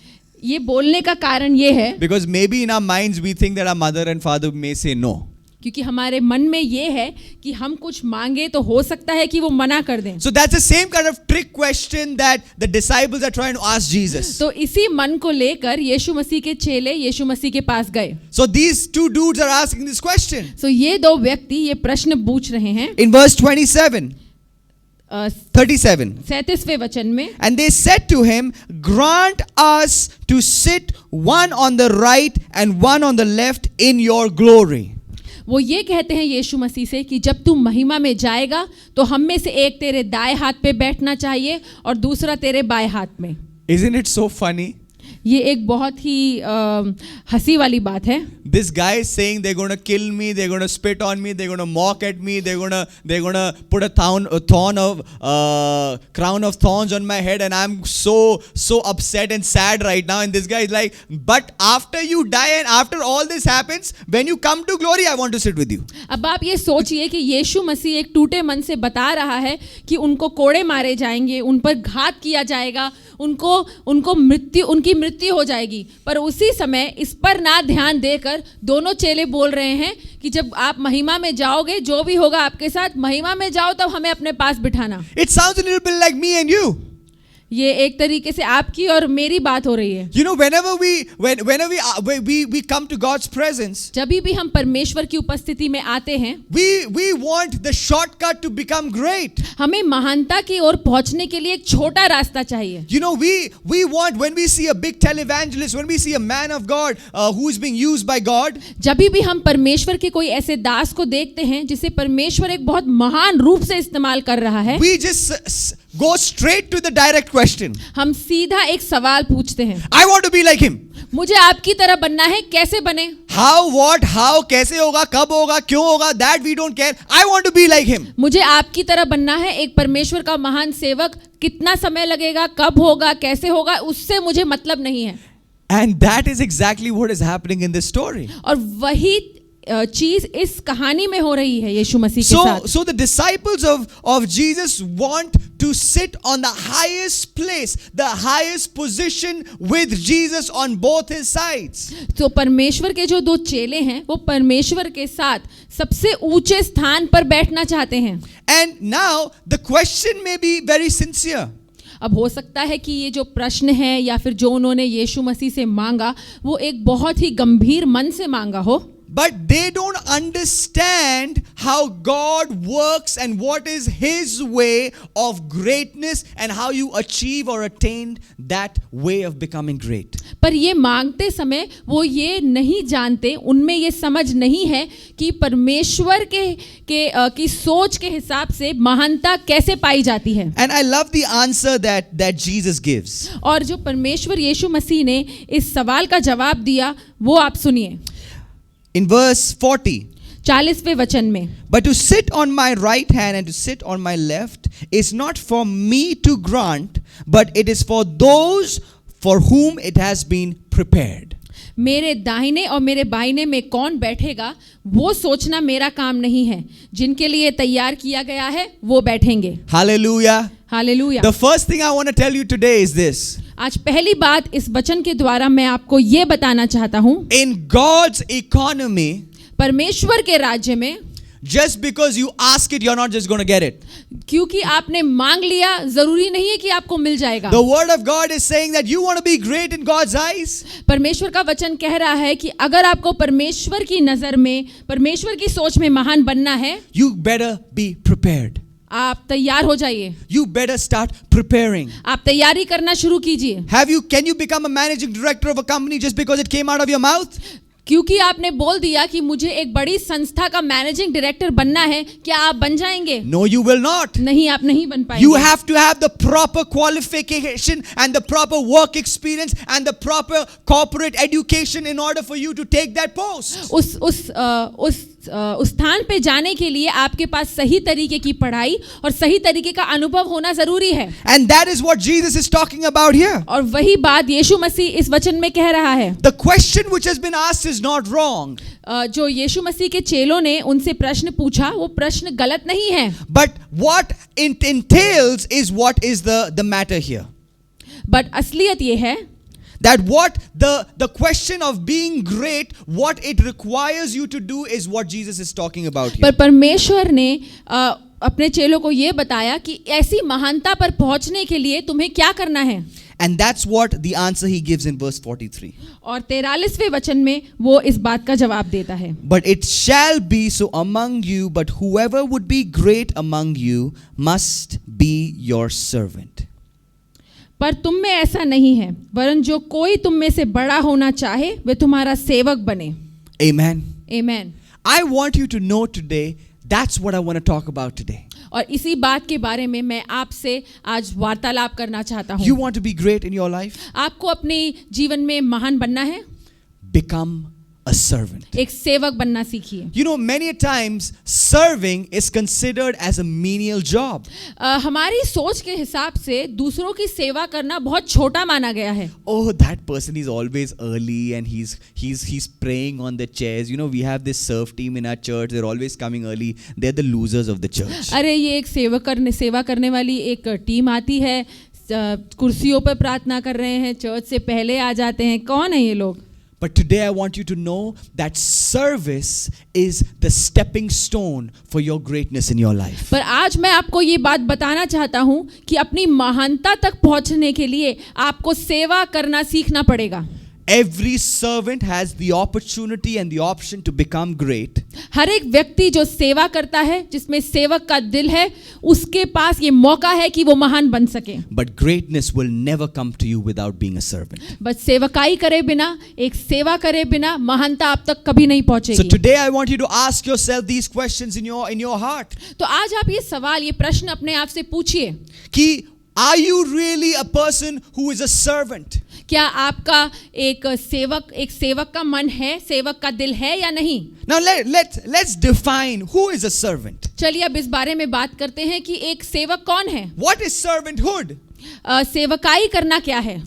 ये बोलने का कारण ये है because maybe in our minds we think that our mother and father may say no. क्योंकि हमारे मन में ये है कि हम कुछ मांगे तो हो सकता है कि वो मना कर दें। So that's the same kind of trick question that the disciples are trying to ask Jesus. तो इसी मन को लेकर यीशु मसीह के चेले यीशु मसीह के पास गए। So these 2 dudes are asking this question. So ये 2 व्यक्ति ये प्रश्न पूछ रहे हैं। In verse 37, 37. 37वें वचन में, And they said to him, grant us to sit one on the right and one on the left in your glory. वो ये कहते हैं यीशु मसीह से कि जब तू महिमा में जाएगा तो हम में से एक तेरे दाएं हाथ पे बैठना चाहिए और दूसरा तेरे बाएं हाथ में। Isn't it so funny? ये एक बहुत ही हंसी वाली बात है। This guy is saying they're going to kill me, they're going to spit on me, they're going to mock at me, they're going to put a crown of thorns on my head, and I'm so upset and sad right now. And this guy is like, but after you die and after all this happens, when you come to glory, I want to sit with you. अब आप ये सोचिए कि यीशु मसीह एक टूटे मन से बता रहा है कि उनको कोड़े मारे जाएंगे, उन पर घात किया जाएगा, उनकी मृत्यु हो जाएगी, पर उसी समय इस पर ना ध्यान देकर दोनों चेले बोल रहे हैं कि जब आप महिमा में जाओगे, जो भी होगा आपके साथ, महिमा में जाओ तब हमें अपने पास बिठाना। It sounds a little bit like me and you. ये एक तरीके से आपकी और मेरी बात हो रही है। You know, whenever we come to God's presence, जब भी हम परमेश्वर की उपस्थिति में आते हैं, we want the shortcut to become great. हमें महानता की ओर पहुंचने के लिए एक छोटा रास्ता चाहिए। You know, we want, when we see a big televangelist, when we see a man of God who is being used by God, जब भी हम परमेश्वर के कोई ऐसे दास को देखते हैं जिसे परमेश्वर एक बहुत महान रूप से इस्तेमाल कर रहा है, we just go straight to the direct question. हम सीधा एक सवाल पूछते हैं, I want to be like him. मुझे आपकी तरह बनना है, कैसे बने? How, कैसे होगा, कब होगा, क्यों होगा, that we don't care. I want to be like him. मुझे आपकी तरह बनना है, एक परमेश्वर का महान सेवक। कितना समय लगेगा, कब होगा, कैसे होगा, उससे मुझे मतलब नहीं है। And that is exactly what is happening in this story. और वही चीज इस कहानी में हो रही है यीशु मसीह के साथ। So the disciples of Jesus want to sit on the highest place, the highest position with Jesus on both his sides. तो परमेश्वर के जो दो चेले हैं, वो परमेश्वर के साथ सबसे ऊंचे स्थान पर बैठना चाहते हैं। And now the question may be very sincere. अब हो सकता है कि ये जो प्रश्न है या फिर जो उन्होंने यीशु मसीह से मांगा, वो एक बहुत ही गंभीर मन से मांगा हो। But they don't understand how God works and what is his way of greatness and how you achieve or attain that way of becoming great. पर ये मांगते समय वो ये नहीं जानते, उनमें ये समझ नहीं है कि परमेश्वर की सोच के हिसाब से महानता कैसे पाई जाती है। And I love the answer that Jesus gives. और जो परमेश्वर यीशु मसीह ने इस सवाल का जवाब दिया, वो आप सुनिए। In verse 40, 40वें वचन में, but to sit on my right hand and to sit on my left is not for me to grant, but it is for those for whom it has been prepared. मेरे दाहिने और मेरे बाइने में कौन बैठेगा, वो सोचना मेरा काम नहीं है, जिनके लिए तैयार किया गया है वो बैठेंगे। Hallelujah. Hallelujah. The first thing I want to tell you today is this. आज पहली बात इस वचन के द्वारा मैं आपको ये बताना चाहता हूँ, In God's economy, परमेश्वर के राज्य में just because you ask it, you're not just going to get it. क्योंकि आपने मांग लिया, जरूरी नहीं है कि आपको मिल जाएगा। The word of God is saying that you want to be great in God's eyes. परमेश्वर का वचन कह रहा है कि अगर आपको परमेश्वर की नजर में, परमेश्वर की सोच में महान बनना है, You better be prepared. आप तैयार हो जाइए। You better start preparing. आप तैयारी करना शुरू कीजिए। Can you become a managing director of a company just because it came out of your mouth? क्योंकि आपने बोल दिया कि मुझे एक बड़ी संस्था का मैनेजिंग डायरेक्टर बनना है, क्या आप बन जाएंगे? No, you will not. नहीं, आप नहीं बन पाएंगे। You have to have the proper qualification and the proper work experience and the proper corporate education in order for you to take that post. उस स्थान पे जाने के लिए आपके पास सही तरीके की पढ़ाई और सही तरीके का अनुभव होना जरूरी है। And that is what Jesus is talking about here. और वही बात यीशु मसीह इस वचन में कह रहा है। The question which has been asked is not wrong. जो यीशु मसीह के चेलों ने उनसे प्रश्न पूछा, वो प्रश्न गलत नहीं है। But what it entails is what is the matter here. But असलियत ये है That what the question of being great, what it requires you to do is what Jesus is talking about here. पर परमेश्वर ने अपने चेलों को ये बताया कि ऐसी महानता पर पहुंचने के लिए तुम्हें क्या करना है। And that's what the answer he gives in verse 43. और 43वें वचन में वो इस बात का जवाब देता है। But it shall be so among you, but whoever would be great among you must be your servant. पर तुम में ऐसा नहीं है, वरन जो कोई तुम में से बड़ा होना चाहे वे तुम्हारा सेवक बने। Amen. Amen. I want you to know today That's what I want to talk about today. और इसी बात के बारे में मैं आपसे आज वार्तालाप करना चाहता You हूँ। want to be great in your life? आपको अपने जीवन में महान बनना है, Become a servant. एक सेवक बनना सीखिए। You know, many times serving is considered as a menial job. हमारी सोच के हिसाब से दूसरों की सेवा करना बहुत छोटा माना गया है। Oh, that person is always early and he's praying on the chairs. You know, we have this serve team in our church. They're always coming early. They're the losers of the church. अरे ये एक सेवा करने वाली एक team आती है, कुर्सियों पर प्रार्थना कर रहे हैं, चर्च से पहले आ जाते हैं। कौन है ये लोग? But today I want you to know that service is the stepping stone for your greatness in your life. पर आज मैं आपको ये बात बताना चाहता हूँ कि अपनी महानता तक पहुँचने के लिए आपको सेवा करना सीखना पड़ेगा। Every servant has the opportunity and the option to become great. हर एक व्यक्ति जो सेवा करता है, जिसमें सेवक का दिल है, उसके पास ये मौका है कि वो महान बन सके। But greatness will never come to you without being a servant. बस सेवकाई करे बिना, एक सेवा करे बिना महानता आप तक कभी नहीं So पहुँचेगी। today I want you to ask yourself these questions in your heart. तो आज आप ये सवाल, ये प्रश्न अपने आप से पूछिए कि are you really a person who is a servant? क्या आपका एक सेवक का मन है, सेवक का दिल है या नहीं? Now let's define who is a servant. चलिए अब इस बारे में बात करते हैं कि एक सेवक कौन है। What is servanthood? सेवकाई करना क्या है?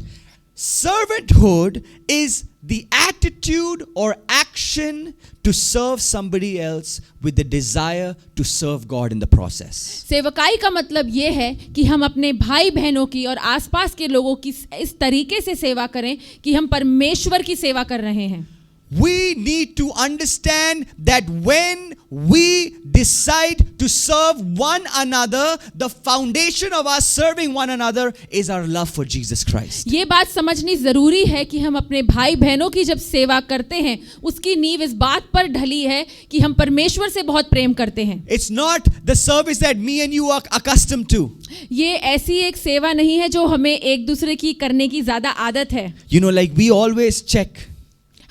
Servanthood is the attitude or action to serve somebody else with the desire to serve God in the process. सेवकाई का मतलब ये है कि हम अपने भाई बहनों की और आसपास के लोगों की इस तरीके से सेवा करें कि हम परमेश्वर की सेवा कर रहे हैं। We need to understand that when we decide to serve one another, the foundation of our serving one another is our love for Jesus Christ. ये बात समझनी जरूरी है कि हम अपने भाई बहनों की जब सेवा करते हैं, उसकी नींव इस बात पर ढली है कि हम परमेश्वर से बहुत प्रेम करते हैं। It's not the service that me and you are accustomed to. ये ऐसी एक सेवा नहीं है जो हमें एक दूसरे की करने की ज्यादा आदत है। You know, like we always check.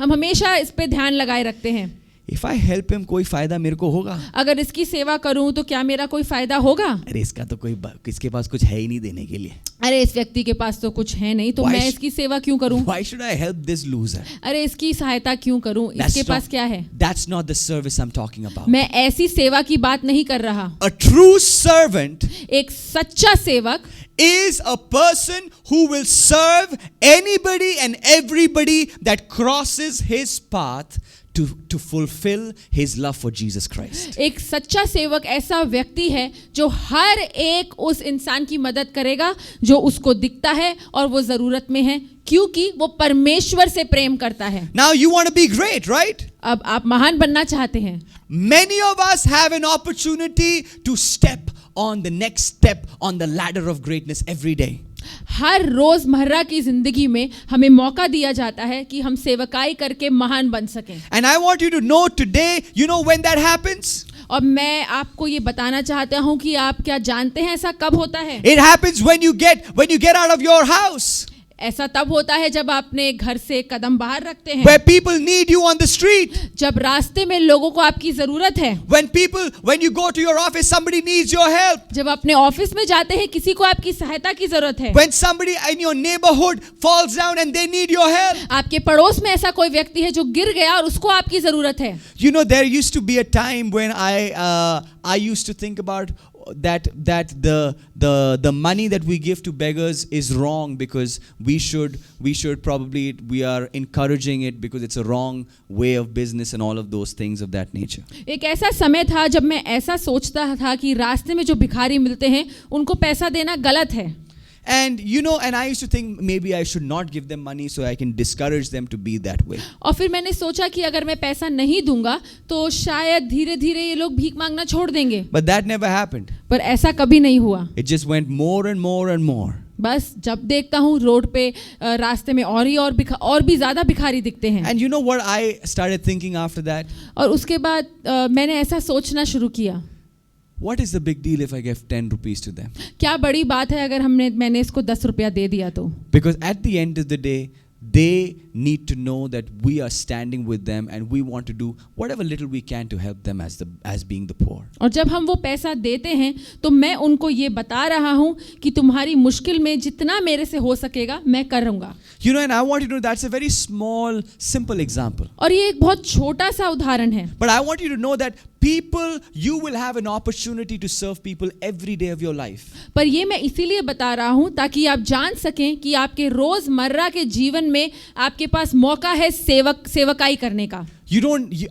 हम हमेशा इस पे ध्यान लगाए रखते हैं। If I help him, कोई फायदा मेरे को होगा? अगर इसकी सेवा करूं तो क्या मेरा कोई फायदा होगा? अरे इसका तो किसके पास कुछ है ही नहीं देने के लिए। अरे इस व्यक्ति के पास तो कुछ है नहीं, तो मैं इसकी सेवा क्यों करूं? Why should I help this loser? अरे इसकी सहायता क्यों करूं? इसके पास क्या है? That's not the service I'm talking about. मैं ऐसी सेवा की बात नहीं कर रहा। A true servant एक सच्चा सेवक is a person who will serve anybody and everybody that crosses his path to fulfill his love for Jesus Christ. एक सच्चा सेवक ऐसा व्यक्ति है जो हर एक उस इंसान की मदद करेगा जो उसको दिखता है और वो जरूरत में है, क्योंकि वो परमेश्वर से प्रेम करता है। Now you want to be great, right? अब आप महान बनना चाहते हैं। Many of us have an opportunity to step on the next step on the ladder of greatness every day. हर रोजमर्रा की जिंदगी में हमें मौका दिया जाता है कि हम सेवकाई करके महान बन सकें। And I want you to know today, you know when that happens? और मैं आपको ये बताना चाहता हूँ कि आप क्या जानते हैं ऐसा कब होता है? It happens when you get out of your house. ऐसा तब होता है जब आप अपने घर से कदम बाहर रखते हैं, Where people need you on the street. जब रास्ते में लोगों को आपकी जरूरत है, When you go to your office, somebody needs your help. जब अपने ऑफिस में जाते हैं किसी को आपकी सहायता की जरूरत है, When somebody in your neighborhood falls down and they need your help. आपके पड़ोस में ऐसा कोई व्यक्ति है जो गिर गया और उसको आपकी जरूरत है। You know, there used to be a time when I used to think about that the money that we give to beggars is wrong, because we should probably, we are encouraging it because it's a wrong way of business and all of those things of that nature. एक ऐसा समय था जब मैं ऐसा सोचता था कि रास्ते में जो भिखारी मिलते हैं उनको पैसा देना गलत है। And you know, and I used to think maybe I should not give them money so I can discourage them to be that way. और फिर मैंने सोचा कि अगर मैं पैसा नहीं दूंगा तो शायद धीरे धीरे ये लोग भीख मांगना छोड़ देंगे। But that never happened. पर ऐसा कभी नहीं हुआ। It just went more and more and more. बस जब देखता हूँ रोड पे रास्ते में और भी ज्यादा भिखारी दिखते हैं। And you know what I started thinking after that? और उसके बाद मैंने ऐसा सोचना शुरू किया, What is the big deal if I give 10 rupees to them? क्या बड़ी बात है अगर मैंने इसको 10 रुपया दे दिया तो? Because at the end of the day, they need to know that we are standing with them and we want to do whatever little we can to help them as being the poor. और जब हम वो पैसा देते हैं तो मैं उनको ये बता रहा हूँ कि तुम्हारी मुश्किल में जितना मेरे से हो सकेगा मैं करूँगा. You know, and I want you to know that's a very small, simple example. और ये एक बहुत छोटा सा उदाहरण है. But I want you to know that people, you will have an opportunity to serve people every day of your life. पर ये मैं इसीलिए बता रहा हूँ ताकि आप जान सकें कि आपके रोजमर्रा के जीवन में आपके पास मौका है सेवकाई करने का.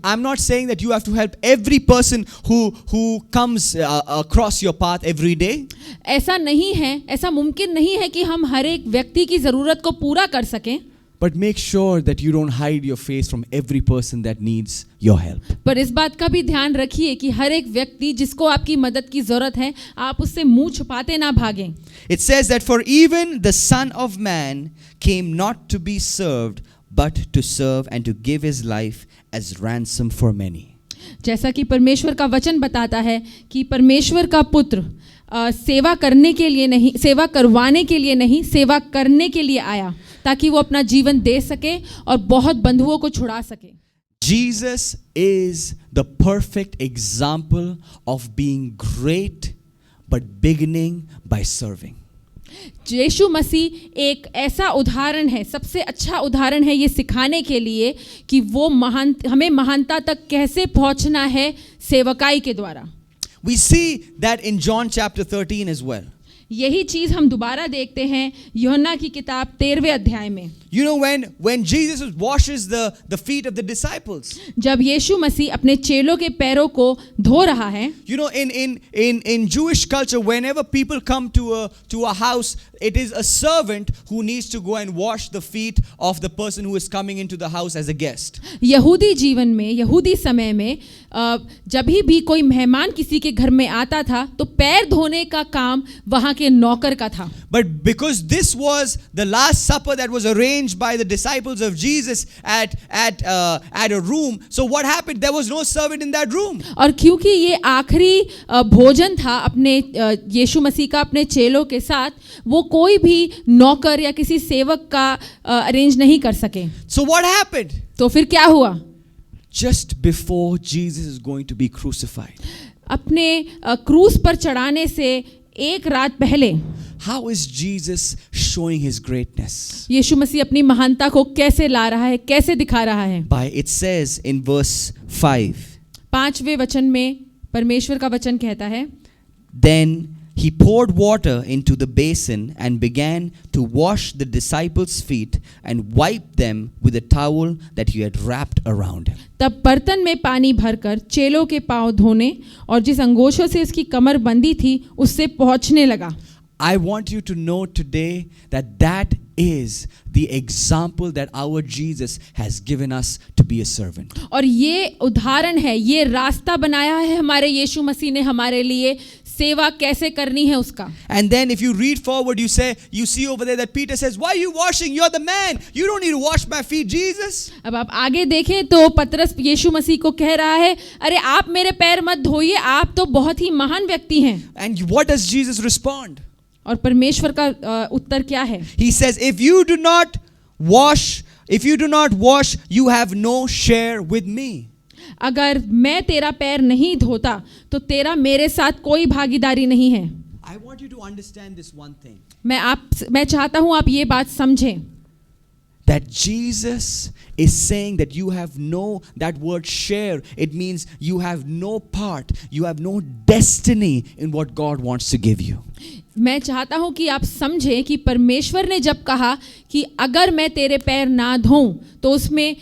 I'm not saying that you have to help every person who comes across your path every day. ऐसा नहीं है, ऐसा मुमकिन नहीं है कि हम हर एक व्यक्ति की जरूरत को पूरा कर सकें. But make sure that you don't hide your face from every person that needs your help. पर इस बात का भी ध्यान रखिए कि हर एक व्यक्ति जिसको आपकी मदद की जरूरत है आप उससे मुंह छुपाते ना भागें. It says that for even the Son of Man came not to be served but to serve and to give his life as ransom for many. जैसा कि परमेश्वर का वचन बताता है कि परमेश्वर का पुत्र सेवा करने के लिए नहीं, सेवा करवाने के लिए नहीं, सेवा करने के लिए आया ताकि वो अपना जीवन दे सके और बहुत बंधुओं को छुड़ा सके. Jesus is the perfect example of being great but beginning by serving. यीशु मसीह एक ऐसा उदाहरण है, सबसे अच्छा उदाहरण है ये सिखाने के लिए कि वो हमें महानता तक कैसे पहुंचना है सेवकाई के द्वारा. We see that in John chapter 13 as well. यही चीज हम दोबारा देखते हैं यूहन्ना की किताब 13वें अध्याय में. You know, when Jesus washes the feet of the disciples. जब यीशु मसीह अपने चेलों के पैरों को धो रहा है. You know, in Jewish culture, whenever people come to a house, it is a servant who needs to go and wash the feet of the person who is coming into the house as a guest. यहूदी जीवन में, यहूदी समय में जब भी कोई मेहमान किसी के घर में आता था तो पैर धोने का काम वहाँ के नौकर का था. But because this was the last supper that was arranged by the disciples of Jesus at a room, so what happened? There was no servant in that room. और क्योंकि ये आखिरी भोजन था अपने यीशु मसीह का अपने चेलों के साथ, वो कोई भी नौकर या किसी सेवक का अरेंज नहीं कर सके. So what happened? तो फिर क्या हुआ? Just before Jesus is going to be crucified. अपने क्रूस पर चढ़ाने से एक रात पहले. How is Jesus showing his greatness? यीशु मसीह अपनी महानता को कैसे ला रहा है, कैसे दिखा रहा है? By it says in verse 5. 5वें वचन में परमेश्वर का वचन कहता है, Then he poured water into the basin and began to wash the disciples' feet and wiped them with a towel that he had wrapped around him. तब बर्तन में पानी भरकर चेलों के पांव धोने और जिस अंगोछों से उसकी कमर बंधी थी उससे पोंछने लगा. I want you to know today that is the example that our Jesus has given us to be a servant. और ये उदाहरण है, ये रास्ता बनाया है हमारे यीशु मसीह ने हमारे लिए सेवा कैसे करनी है उसका. And then if you read forward, you see over there that Peter says, why are you washing? You're the man. You don't need to wash my feet, Jesus. अब आप आगे देखें तो पतरस यीशु मसीह को कह रहा है, अरे आप मेरे पैर मत धोइए, आप तो बहुत ही महान व्यक्ति हैं. And what does Jesus respond? और परमेश्वर का उत्तर क्या है? He says, if you do not wash, you have no share with me. अगर मैं तेरा पैर नहीं धोता तो तेरा मेरे साथ कोई भागीदारी नहीं है. I want you to understand this one thing. मैं चाहता हूं आप ये बात समझें. That Jesus is saying that you have that word share, it means you have no part, you have no destiny in what God wants to give you. मैं चाहता हूं कि आप समझें कि परमेश्वर ने जब कहा कि अगर मैं तेरे पैर ना धोऊं तो उसमें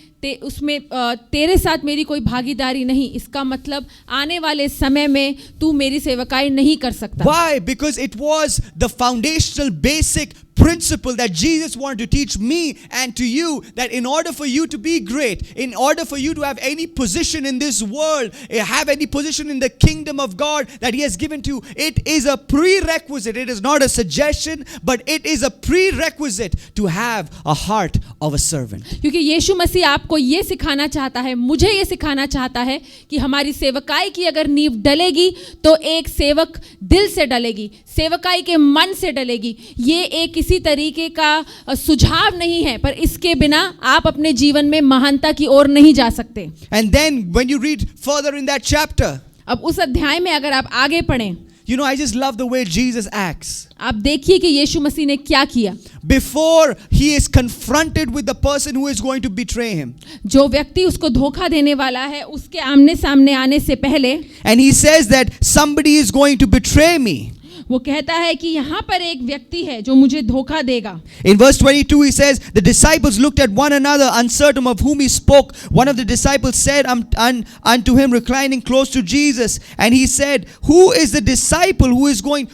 तेरे साथ मेरी कोई भागीदारी नहीं, इसका मतलब आने वाले समय में तू मेरी सेवकाई नहीं कर सकता. Why? Because it was the foundational basic principle that Jesus wanted to teach me and to you, that in order for you to be great, in order for you to have any position in this world, have any position in the kingdom of God that He has given to you, it is a prerequisite. It is not a suggestion, but it is a prerequisite to have a heart of a servant. क्योंकि यीशु मसीह आपको ये सिखाना चाहता है, मुझे ये सिखाना चाहता है कि हमारी सेवकाई की अगर नींव डलेगी तो एक सेवक दिल से डलेगी, सेवकाई के मन से डलेगी. ये एक किसी तरीके का सुझाव नहीं है, पर इसके बिना आप अपने जीवन में महानता की ओर नहीं जा सकते। And then when you read further in that chapter, अब उस अध्याय में अगर आप आगे पढ़ें, you know, I just love the way Jesus acts. आप देखिए कि यीशु मसीह ने क्या किया। Before he is confronted with the person who is going to betray him, जो व्यक्ति उसको धोखा देने वाला है, उसके आमने सामने आने से पहले and he says that somebody is going to betray me. वो कहता है कि यहाँ पर एक व्यक्ति है जो मुझे धोखा देगा। In verse 22 he says, the disciples looked at one another, uncertain of whom he spoke. One of the disciples said unto him, reclining close to Jesus, and he said, who is the disciple who is going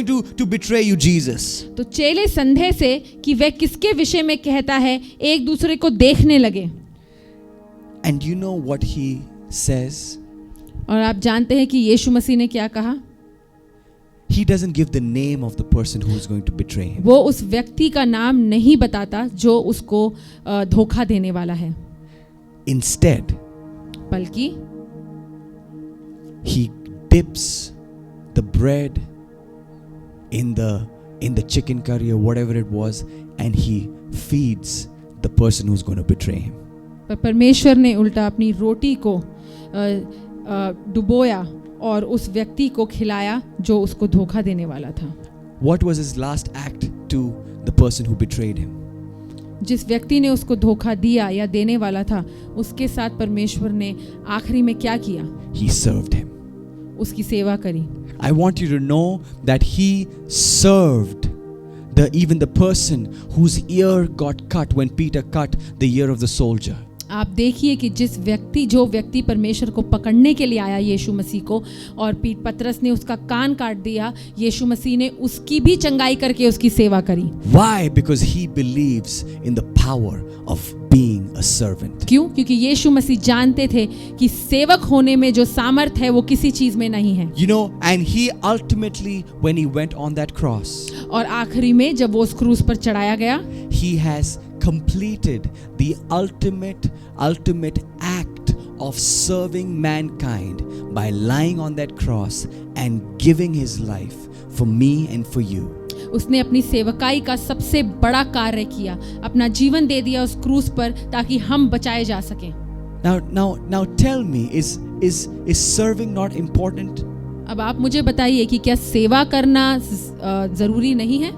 to betray you, Jesus? तो चेले संदेह से कि वह किसके विषय में कहता है, एक दूसरे को देखने लगे। And you know what he says? और आप जानते हैं कि यीशु मसीह ने क्या कहा? He doesn't give the name of the person who is going to betray him. वो उस व्यक्ति का नाम नहीं बताता जो उसको धोखा देने वाला है। Instead, बल्कि he dips the bread in the chicken curry or whatever it was, and he feeds the person who's going to betray him. पर परमेश्वर ने उल्टा अपनी रोटी को डुबोया और उस व्यक्ति को खिलाया जो उसको धोखा देने वाला था। What was his last act to the person who betrayed him? जिस व्यक्ति ने उसको धोखा दिया या देने वाला था, उसके साथ परमेश्वर ने आखिरी में क्या किया? He served him. उसकी सेवा करी। I want you to know that he served even the person whose ear got cut when Peter cut the ear of the soldier. आप देखिए कि जो व्यक्ति परमेश्वर को पकड़ने के लिए आया यीशु मसीह को, और पतरस ने उसका कान काट दिया, यीशु मसीह ने उसकी भी चंगाई करके उसकी सेवा करी। Why? Because he believes in the power of being a servant. क्यों? क्योंकि यीशु मसीह जानते थे कि सेवक होने में जो सामर्थ है वो किसी चीज में नहीं है। You know, and he ultimately, when he went on that cross, और आखिरी में जब वो उस क्रूस पर चढ़ाया गया, he has completed the ultimate act of serving mankind by lying on that cross and giving his life for me and for you. उसने अपनी सेवकाई का सबसे बड़ा कार्य किया, अपना जीवन दे दिया उस क्रूस पर ताकि हम बचाए जा सकें। Now tell me, is serving not important? अब आप मुझे बताइए कि क्या सेवा करना जरूरी नहीं है?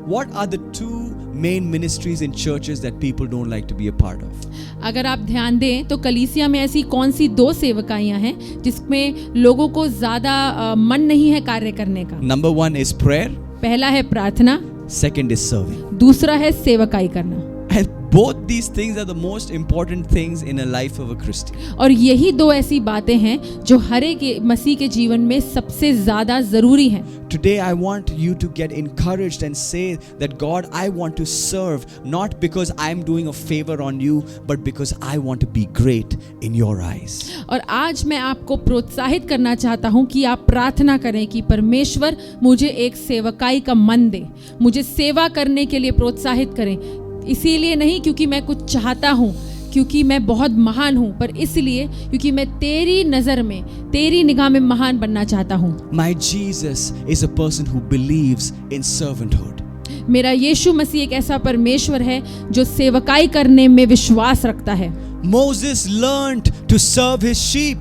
What are the two main ministries in churches that people don't like to be a part of? अगर आप ध्यान दें तो कलीसिया में ऐसी कौन सी दो सेवकाइयां हैं जिसमें लोगों को ज्यादा मन नहीं है कार्य करने का? Number one is prayer. पहला है प्रार्थना, Second is serving. दूसरा है सेवकाई करना। And both these things are the most important things in a life of a Christian. और यही दो ऐसी बातें हैं जो हर एक मसीह के जीवन में सबसे ज्यादा जरूरी हैं। Today I want you to get encouraged and say that God, I want to serve not because I am doing a favor on you, but because I want to be great in your eyes. और आज मैं आपको प्रोत्साहित करना चाहता हूं कि आप प्रार्थना करें कि परमेश्वर मुझे एक सेवकाई का मन दे, मुझे सेवा करने के लिए प्रोत्साहित करें। इसीलिए नहीं क्योंकि मैं कुछ चाहता हूँ, क्योंकि मैं बहुत महान हूँ, पर इसलिए क्योंकि मैं तेरी नज़र में, तेरी निगाह में महान बनना चाहता हूँ। My Jesus is a person who believes in servanthood. मेरा यीशु मसीह एक ऐसा परमेश्वर है जो सेवकाई करने में विश्वास रखता है। Moses learned to serve his sheep.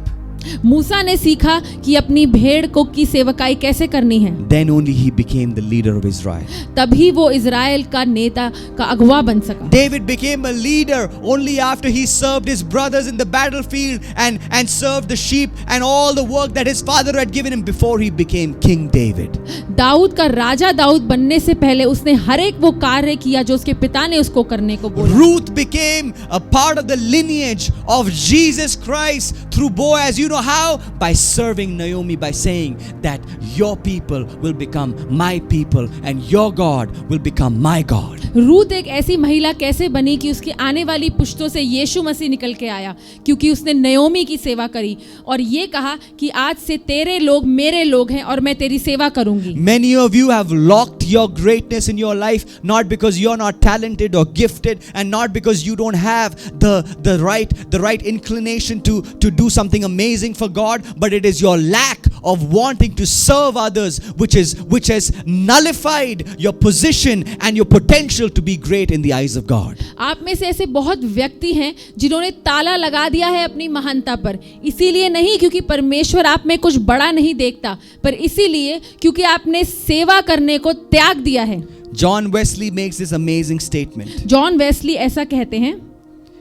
मूसा ने सीखा कि अपनी भेड़ को की सेवकाई कैसे करनी है। Then only he became the leader of Israel. तभी वो इज़राइल का नेता का अगुवा बन सका। David became a leader only after he served his brothers in the battlefield and served the sheep and all the work that his father had given him before he became King David. Dawood का राजा दाऊद बनने से पहले उसने हर एक वो कार्य किया जो उसके पिता ने उसको करने को बोला। Ruth became a part of the lineage of Jesus Christ through Boaz. You know how? By serving Naomi, by saying that your people will become my people and your God will become my God. Ruth एक ऐसी महिला कैसे बनी कि उसकी आने वाली पुश्तों से यीशु मसीह निकल के आया, क्योंकि उसने नयोमी की सेवा करी और ये कहा कि आज से तेरे लोग मेरे लोग हैं और मैं तेरी सेवा करूंगी। Many of you have locked your greatness in your life not because you're not talented or gifted and not because you don't have the right inclination to do something amazing for God, but it is your lack of wanting to serve others, which has nullified your position and your potential to be great in the eyes of God. आप में से ऐसे बहुत व्यक्ति हैं जिन्होंने ताला लगा दिया है अपनी महानता पर, इसीलिए नहीं क्योंकि परमेश्वर आप में कुछ बड़ा नहीं देखता, पर इसीलिए क्योंकि आपने सेवा करने को त्याग दिया है. John Wesley makes this amazing statement. John Wesley ऐसा कहते हैं,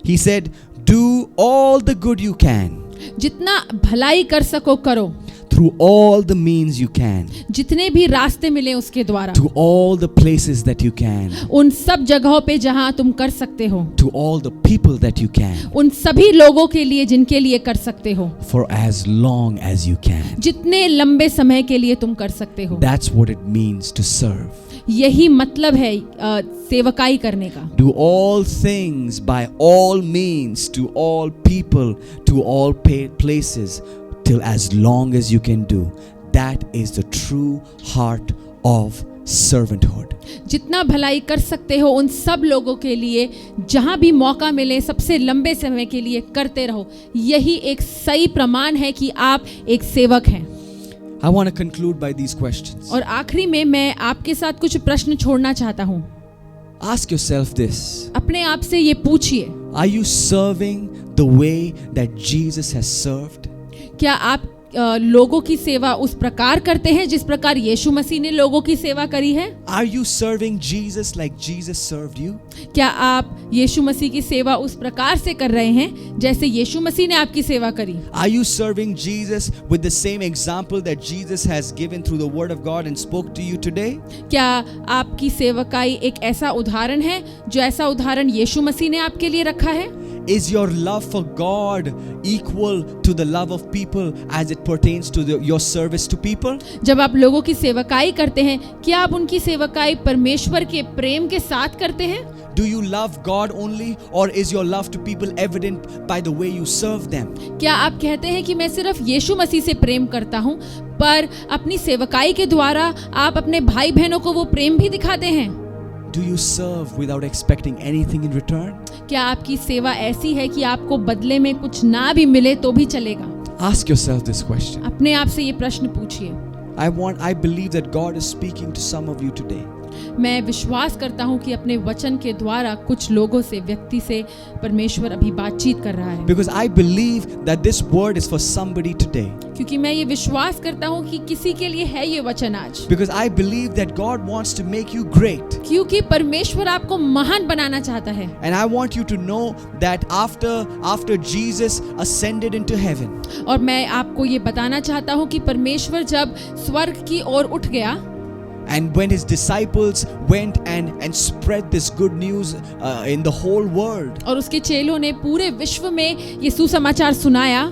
He said, "Do all the good you can जितना भलाई कर सको करो, through all the means you can, जितने भी रास्ते मिले उसके द्वारा, to all the places that you can, उन सब जगहों पे जहां तुम कर सकते हो, to all the people that you can, उन सभी लोगों के लिए जिनके लिए कर सकते हो, for as long as you can." जितने लंबे समय के लिए तुम कर सकते हो. That's what it means to serve. यही मतलब है सेवकाई करने का. Do all things by all means to all people, to all places, till as long as you can do. That is the true heart of servanthood. जितना भलाई कर सकते हो उन सब लोगों के लिए जहां भी मौका मिले सबसे लंबे समय के लिए करते रहो. यही एक सही प्रमाण है कि आप एक सेवक हैं. I want to conclude by these questions. और आखिरी में मैं आपके साथ कुछ प्रश्न छोड़ना चाहता हूँ. Ask yourself this. अपने आप से ये पूछिए, Are you serving the way that Jesus has served? क्या आप लोगों की सेवा उस प्रकार करते हैं जिस प्रकार यीशु मसीह ने लोगों की सेवा करी है? Are you serving Jesus like Jesus served you? क्या आप यीशु मसीह की सेवा उस प्रकार से कर रहे हैं जैसे यीशु मसीह ने आपकी सेवा करी? Are you serving Jesus with the same example that Jesus has given through the word of God and spoke to you today? क्या आपकी सेवकाई एक ऐसा उदाहरण है जो ऐसा उदाहरण यीशु मसीह ने आपके लिए रखा है? Is your love for God equal to the love of people as it pertains to your service to people? जब आप लोगों की सेवकाई करते हैं, क्या आप उनकी सेवकाई परमेश्वर के प्रेम के साथ करते हैं? Do you love God only, or is your love to people evident by the way you serve them? क्या आप कहते हैं कि मैं सिर्फ यीशु मसीह से प्रेम करता हूँ, पर अपनी सेवकाई के द्वारा आप अपने भाई बहनों को वो प्रेम भी दिखाते हैं? Do you serve without expecting anything in return? क्या आपकी सेवा ऐसी है कि आपको बदले में कुछ ना भी मिले तो भी चलेगा? Ask yourself this question. अपने आप से ये प्रश्न पूछिए. I believe that God is speaking to some of you today. मैं विश्वास करता हूँ कि अपने वचन के द्वारा कुछ लोगों से, व्यक्ति से परमेश्वर अभी बातचीत कर रहा है. Because I believe that this word is for somebody today. क्योंकि मैं ये विश्वास करता हूँ कि किसी के लिए है ये वचन आज. Because I believe that God wants to make you great. क्योंकि परमेश्वर आपको महान बनाना चाहता है. And I want you to know that after Jesus ascended into heaven, और मैं आपको ये बताना चाहता हूँ कि परमेश्वर जब स्वर्ग की ओर उठ गया, and when his disciples went and spread this good news in the whole world, और उसके चेलों ने पूरे विश्व में ये सुसमाचार सुनाया,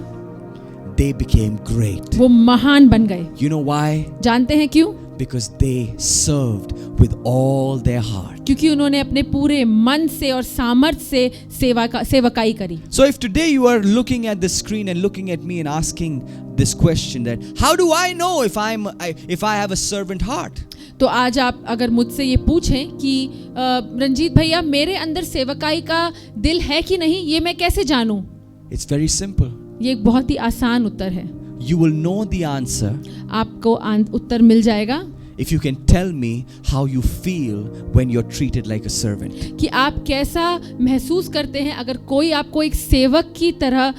they became great. वो महान बन गए. You know why? जानते हैं क्यों? Because they served with all their heart. क्योंकि उन्होंने अपने पूरे मन से और सामर्थ्य से सेवकाई करी. So if today you are looking at the screen and looking at me and asking this question, that how do I know if I have a servant heart? तो आज आप अगर मुझसे ये पूछें कि रंजीत भैया मेरे अंदर सेवकाई का दिल है कि नहीं, ये मैं कैसे जानूं? It's very simple. ये एक बहुत ही आसान उत्तर है. You will know the answer आपको उत्तर मिल जाएगा if you can tell me how you feel when you're treated like a servant. कि आप कैसा महसूस करते हैं अगर कोई आपको एक सेवक की तरह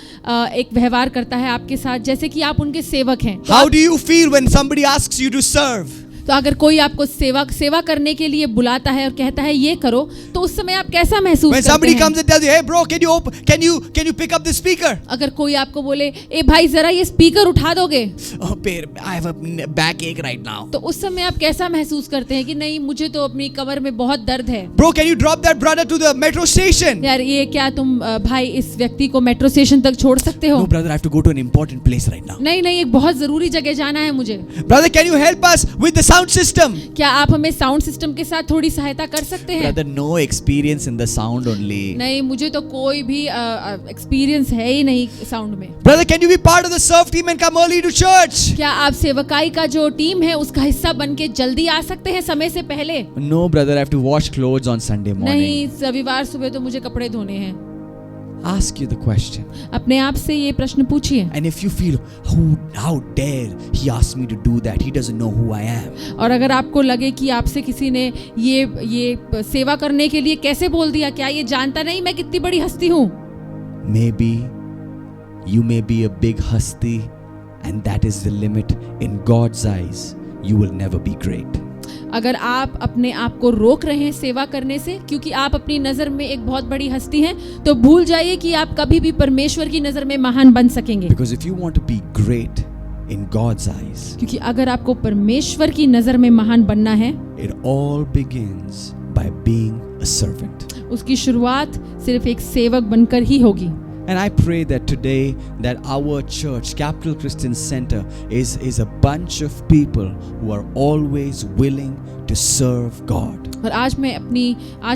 एक व्यवहार करता है आपके साथ, जैसे कि आप उनके सेवक हैं. How do you feel when somebody asks you to serve? तो अगर कोई आपको सेवा करने के लिए बुलाता है और कहता है ये करो, तो उस समय आप कैसा महसूस When करते somebody हैं? comes and tells you, hey bro, can you pick up the speaker? अगर कोई आपको बोले ए भाई जरा ये स्पीकर उठा दोगे, Oh, I have a backache right now. तो उस समय आप कैसा महसूस करते हैं कि नहीं मुझे तो अपनी कमर में बहुत दर्द है. Bro, can you drop that brother to the metro station? यार ये क्या तुम भाई इस व्यक्ति को मेट्रो स्टेशन तक छोड़ सकते हो? No, brother, I have to go to an important place right now. नहीं एक बहुत जरूरी जगह जाना है मुझे. Brother, can you help us with the sound system? क्या आप हमें साउंड सिस्टम के साथ थोड़ी सहायता कर सकते हैं? Brother, no experience in the sound only. नहीं, मुझे तो कोई भी एक्सपीरियंस है ही नहीं साउंड में. Brother, can you be part of the serve team and come early to church? क्या आप सेवकाई का जो टीम है उसका हिस्सा बन के जल्दी आ सकते हैं समय से पहले? No, brother, I have to wash clothes on Sunday morning. नहीं, रविवार सुबह तो मुझे कपड़े धोने हैं. ask you the question. अपने आप से ये प्रश्न पूछिए. And if you feel, how dare he ask me to do that? He doesn't know who I am. और अगर आपको लगे कि आपसे किसी ने ये सेवा करने के लिए कैसे बोल दिया, क्या ये जानता नहीं मैं कितनी बड़ी हस्ती हूँ? Maybe you may be a big hasti, and that is the limit. In God's eyes, you will never be great. अगर आप अपने आप को रोक रहे हैं सेवा करने से क्योंकि आप अपनी नज़र में एक बहुत बड़ी हस्ती हैं, तो भूल जाइए कि आप कभी भी परमेश्वर की नज़र में महान बन सकेंगे. Because if you want to be great in God's eyes, क्योंकि अगर आपको परमेश्वर की नज़र में महान बनना है, it all begins by being a servant. उसकी शुरुआत सिर्फ एक सेवक बनकर ही होगी. And I pray that today that our church, Capital Christian Center, is a bunch of people who are always willing to serve God. और आज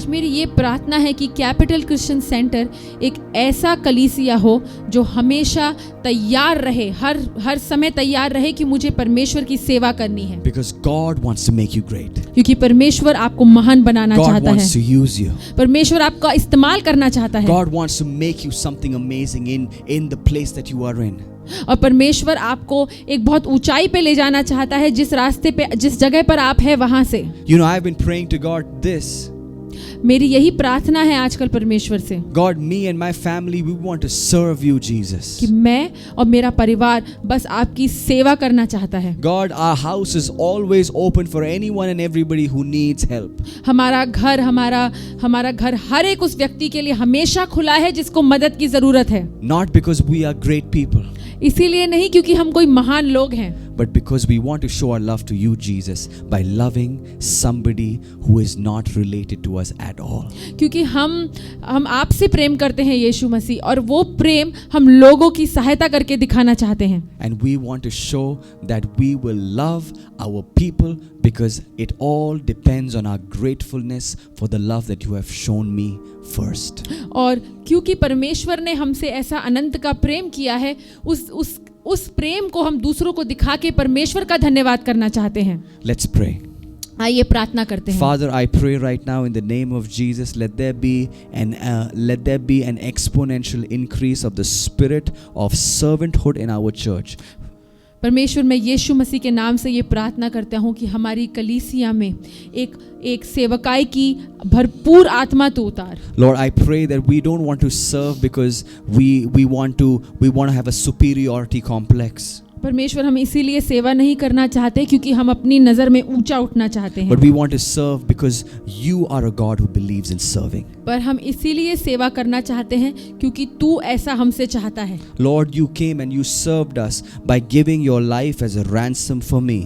मेरी ये प्रार्थना है कि कैपिटल क्रिश्चियन सेंटर एक ऐसा कलीसिया हो जो हमेशा तैयार रहे, हर समय तैयार रहे कि मुझे परमेश्वर की सेवा करनी है. Because God wants to make you great. क्योंकि परमेश्वर आपको महान बनाना God चाहता wants to है. use you. परमेश्वर आपका इस्तेमाल करना चाहता है. God wants to make you something amazing in the place that you are in. और परमेश्वर आपको एक बहुत ऊंचाई पे ले जाना चाहता है, जिस रास्ते पे, जिस जगह पर आप हैं वहां से. You know, I've been praying to God this. मेरी यही प्रार्थना है आजकल परमेश्वर से. God, me and my family, we want to serve you, Jesus. कि मैं और मेरा परिवार बस आपकी सेवा करना चाहता है. God, our house is always open for anyone and everybody who needs help. हमारा घर हर एक उस व्यक्ति के लिए हमेशा खुला है जिसको मदद की जरूरत है. Not because we are great people, इसीलिए नहीं क्योंकि हम कोई महान लोग हैं, but because we want to show our love to you, Jesus, by loving somebody who is not related to us at all. क्योंकि हम आपसे प्रेम करते हैं यीशु मसीह, और वो प्रेम हम लोगों की सहायता करके दिखाना चाहते हैं. And we want to show that we will love our people because it all depends on our gratefulness for the love that you have shown me first. और क्योंकि परमेश्वर ने हमसे ऐसा अनंत का प्रेम किया है, उस प्रेम को हम दूसरों को दिखा के परमेश्वर का धन्यवाद करना चाहते हैं. Let's pray. आइए प्रार्थना करते हैं. Father, I pray right now in the name of Jesus, let there be an exponential increase of the spirit of servanthood in our church. परमेश्वर, मैं यीशु मसीह के नाम से ये प्रार्थना करता हूँ कि हमारी कलीसिया में एक सेवकाई की भरपूर आत्मा तू उतार. Lord, I pray that we don't want to serve because we want to have a superiority complex. परमेश्वर, हम इसीलिए सेवा नहीं करना चाहते क्योंकि हम अपनी नज़र में ऊंचा उठना चाहते हैं, But we want to serve because you are a God who believes in serving. पर हम इसीलिए सेवा करना चाहते हैं क्योंकि तू ऐसा हमसे चाहता है. Lord, you came and you served us by giving your life as a ransom for me.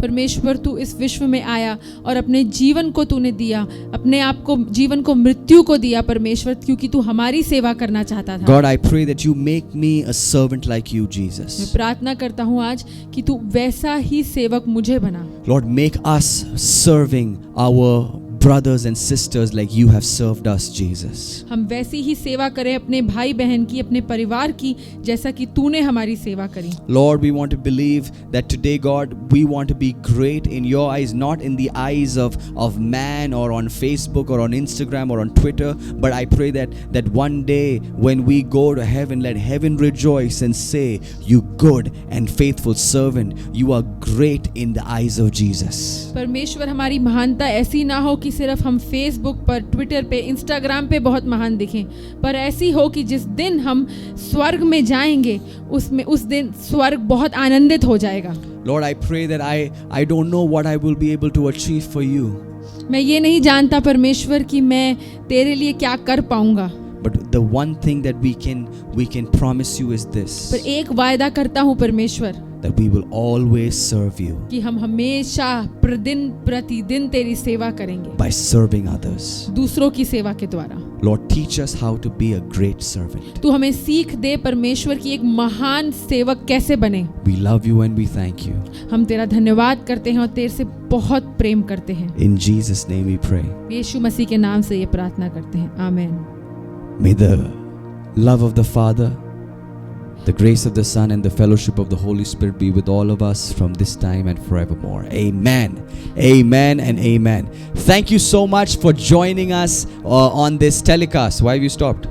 परमेश्वर, तू इस विश्व में आया और अपने जीवन को तूने दिया, अपने आप को, जीवन को, मृत्यु को दिया परमेश्वर, क्योंकि तू हमारी सेवा करना चाहता था. God, I pray that you make me a servant like you, Jesus. मैं प्रार्थना करता हूँ आज कि तू वैसा ही सेवक मुझे बना. Lord, make us serving our brothers and sisters like you have served us, Jesus. हम वैसी ही सेवा करें अपने भाई बहन की, अपने परिवार की, जैसा कि तूने हमारी सेवा करी. Lord, we want to believe that today, God, we want to be great in your eyes, not in the eyes of man or on Facebook or on Instagram or on Twitter, but I pray that one day when we go to heaven, let heaven rejoice and say, you good and faithful servant, you are great in the eyes of Jesus. परमेश्वर, हमारी महानता ऐसी ना हो कि सिर्फ हम Facebook पर, ट्विटर पे, इंस्टाग्राम पे बहुत महान दिखें, पर ऐसी हो कि जिस दिन हम स्वर्ग में जाएंगे उस दिन स्वर्ग बहुत आनंदित हो जाएगा. Lord, I pray that I don't know what I will be able to achieve for you. मैं ये नहीं जानता परमेश्वर कि मैं तेरे लिए क्या कर पाऊंगा, But the one thing that we can promise you is this, पर एक वायदा करता हूँ परमेश्वर, that we will always serve you कि हम हमेशा प्रतिदिन तेरी सेवा करेंगे, by serving others. दूसरों की सेवा के द्वारा. Lord, teach us how to be a great servant. तू हमें सीख दे परमेश्वर की एक महान सेवक कैसे बने. We love you and we thank you. हम तेरा धन्यवाद करते हैं और तेरे से बहुत प्रेम करते हैं. In Jesus' name we pray. यीशु मसीह के नाम से ये प्रार्थना करते हैं. आमीन. May the love of the Father, the grace of the Son, and the fellowship of the Holy Spirit be with all of us from this time and forevermore. Amen. Amen and amen. Thank you so much for joining us on this telecast. Why have you stopped?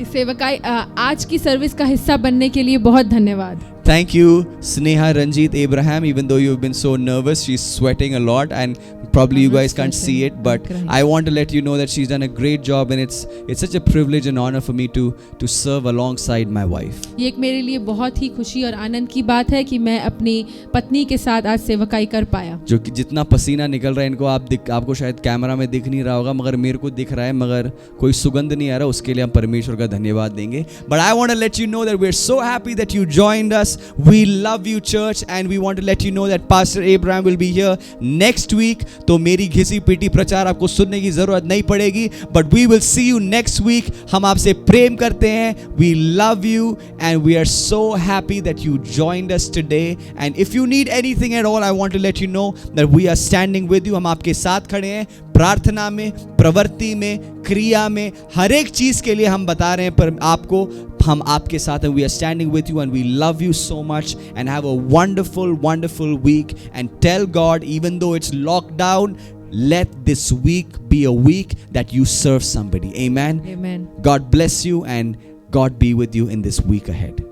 इस सेवकाई आज की service का हिस्सा बनने के लिए बहुत धन्यवाद। Thank you, Sneha Ranjit Abraham. Even though you've been so nervous, she's sweating a lot, and probably you guys can't see it, but I want to let you know that she's done a great job, and it's such a privilege and honor for me to serve alongside my wife. ये एक मेरे लिए बहुत ही खुशी और आनंद की बात है कि मैं अपनी पत्नी के साथ आज सेवकाई कर पाया। जो कि जितना पसीना निकल रहा है इनको आपको शायद कैमरा में दिख नहीं रहा होगा, मगर मेरे को दिख रहा है, मगर कोई सुगंध नहीं आ रहा, उसके लिए हम परमेश्वर का धन्यवाद देंगे। But I want to let you know that we're so happy that you joined us. We love you, church, and we want to let you know that Pastor Abraham will be here next week. तो मेरी घिसी PT प्रचार आपको सुनने की जरूरत नहीं पड़ेगी, but we will see you next week. हम आपसे प्रेम करते हैं. We love you and we are so happy that you joined us today. And if you need anything at all, I want to let you know that we are standing with you. हम आपके साथ खड़े हैं, प्रार्थना में, प्रवृत्ति में, क्रिया में, हर एक चीज के लिए हम बता रहे हैं, पर आपको हम आपके साथ हैं. We are standing with you and we love you so much, and have a wonderful week, and tell God, even though it's locked down, let this week be a week that you serve somebody. Amen. Amen. God bless you and God be with you in this week ahead.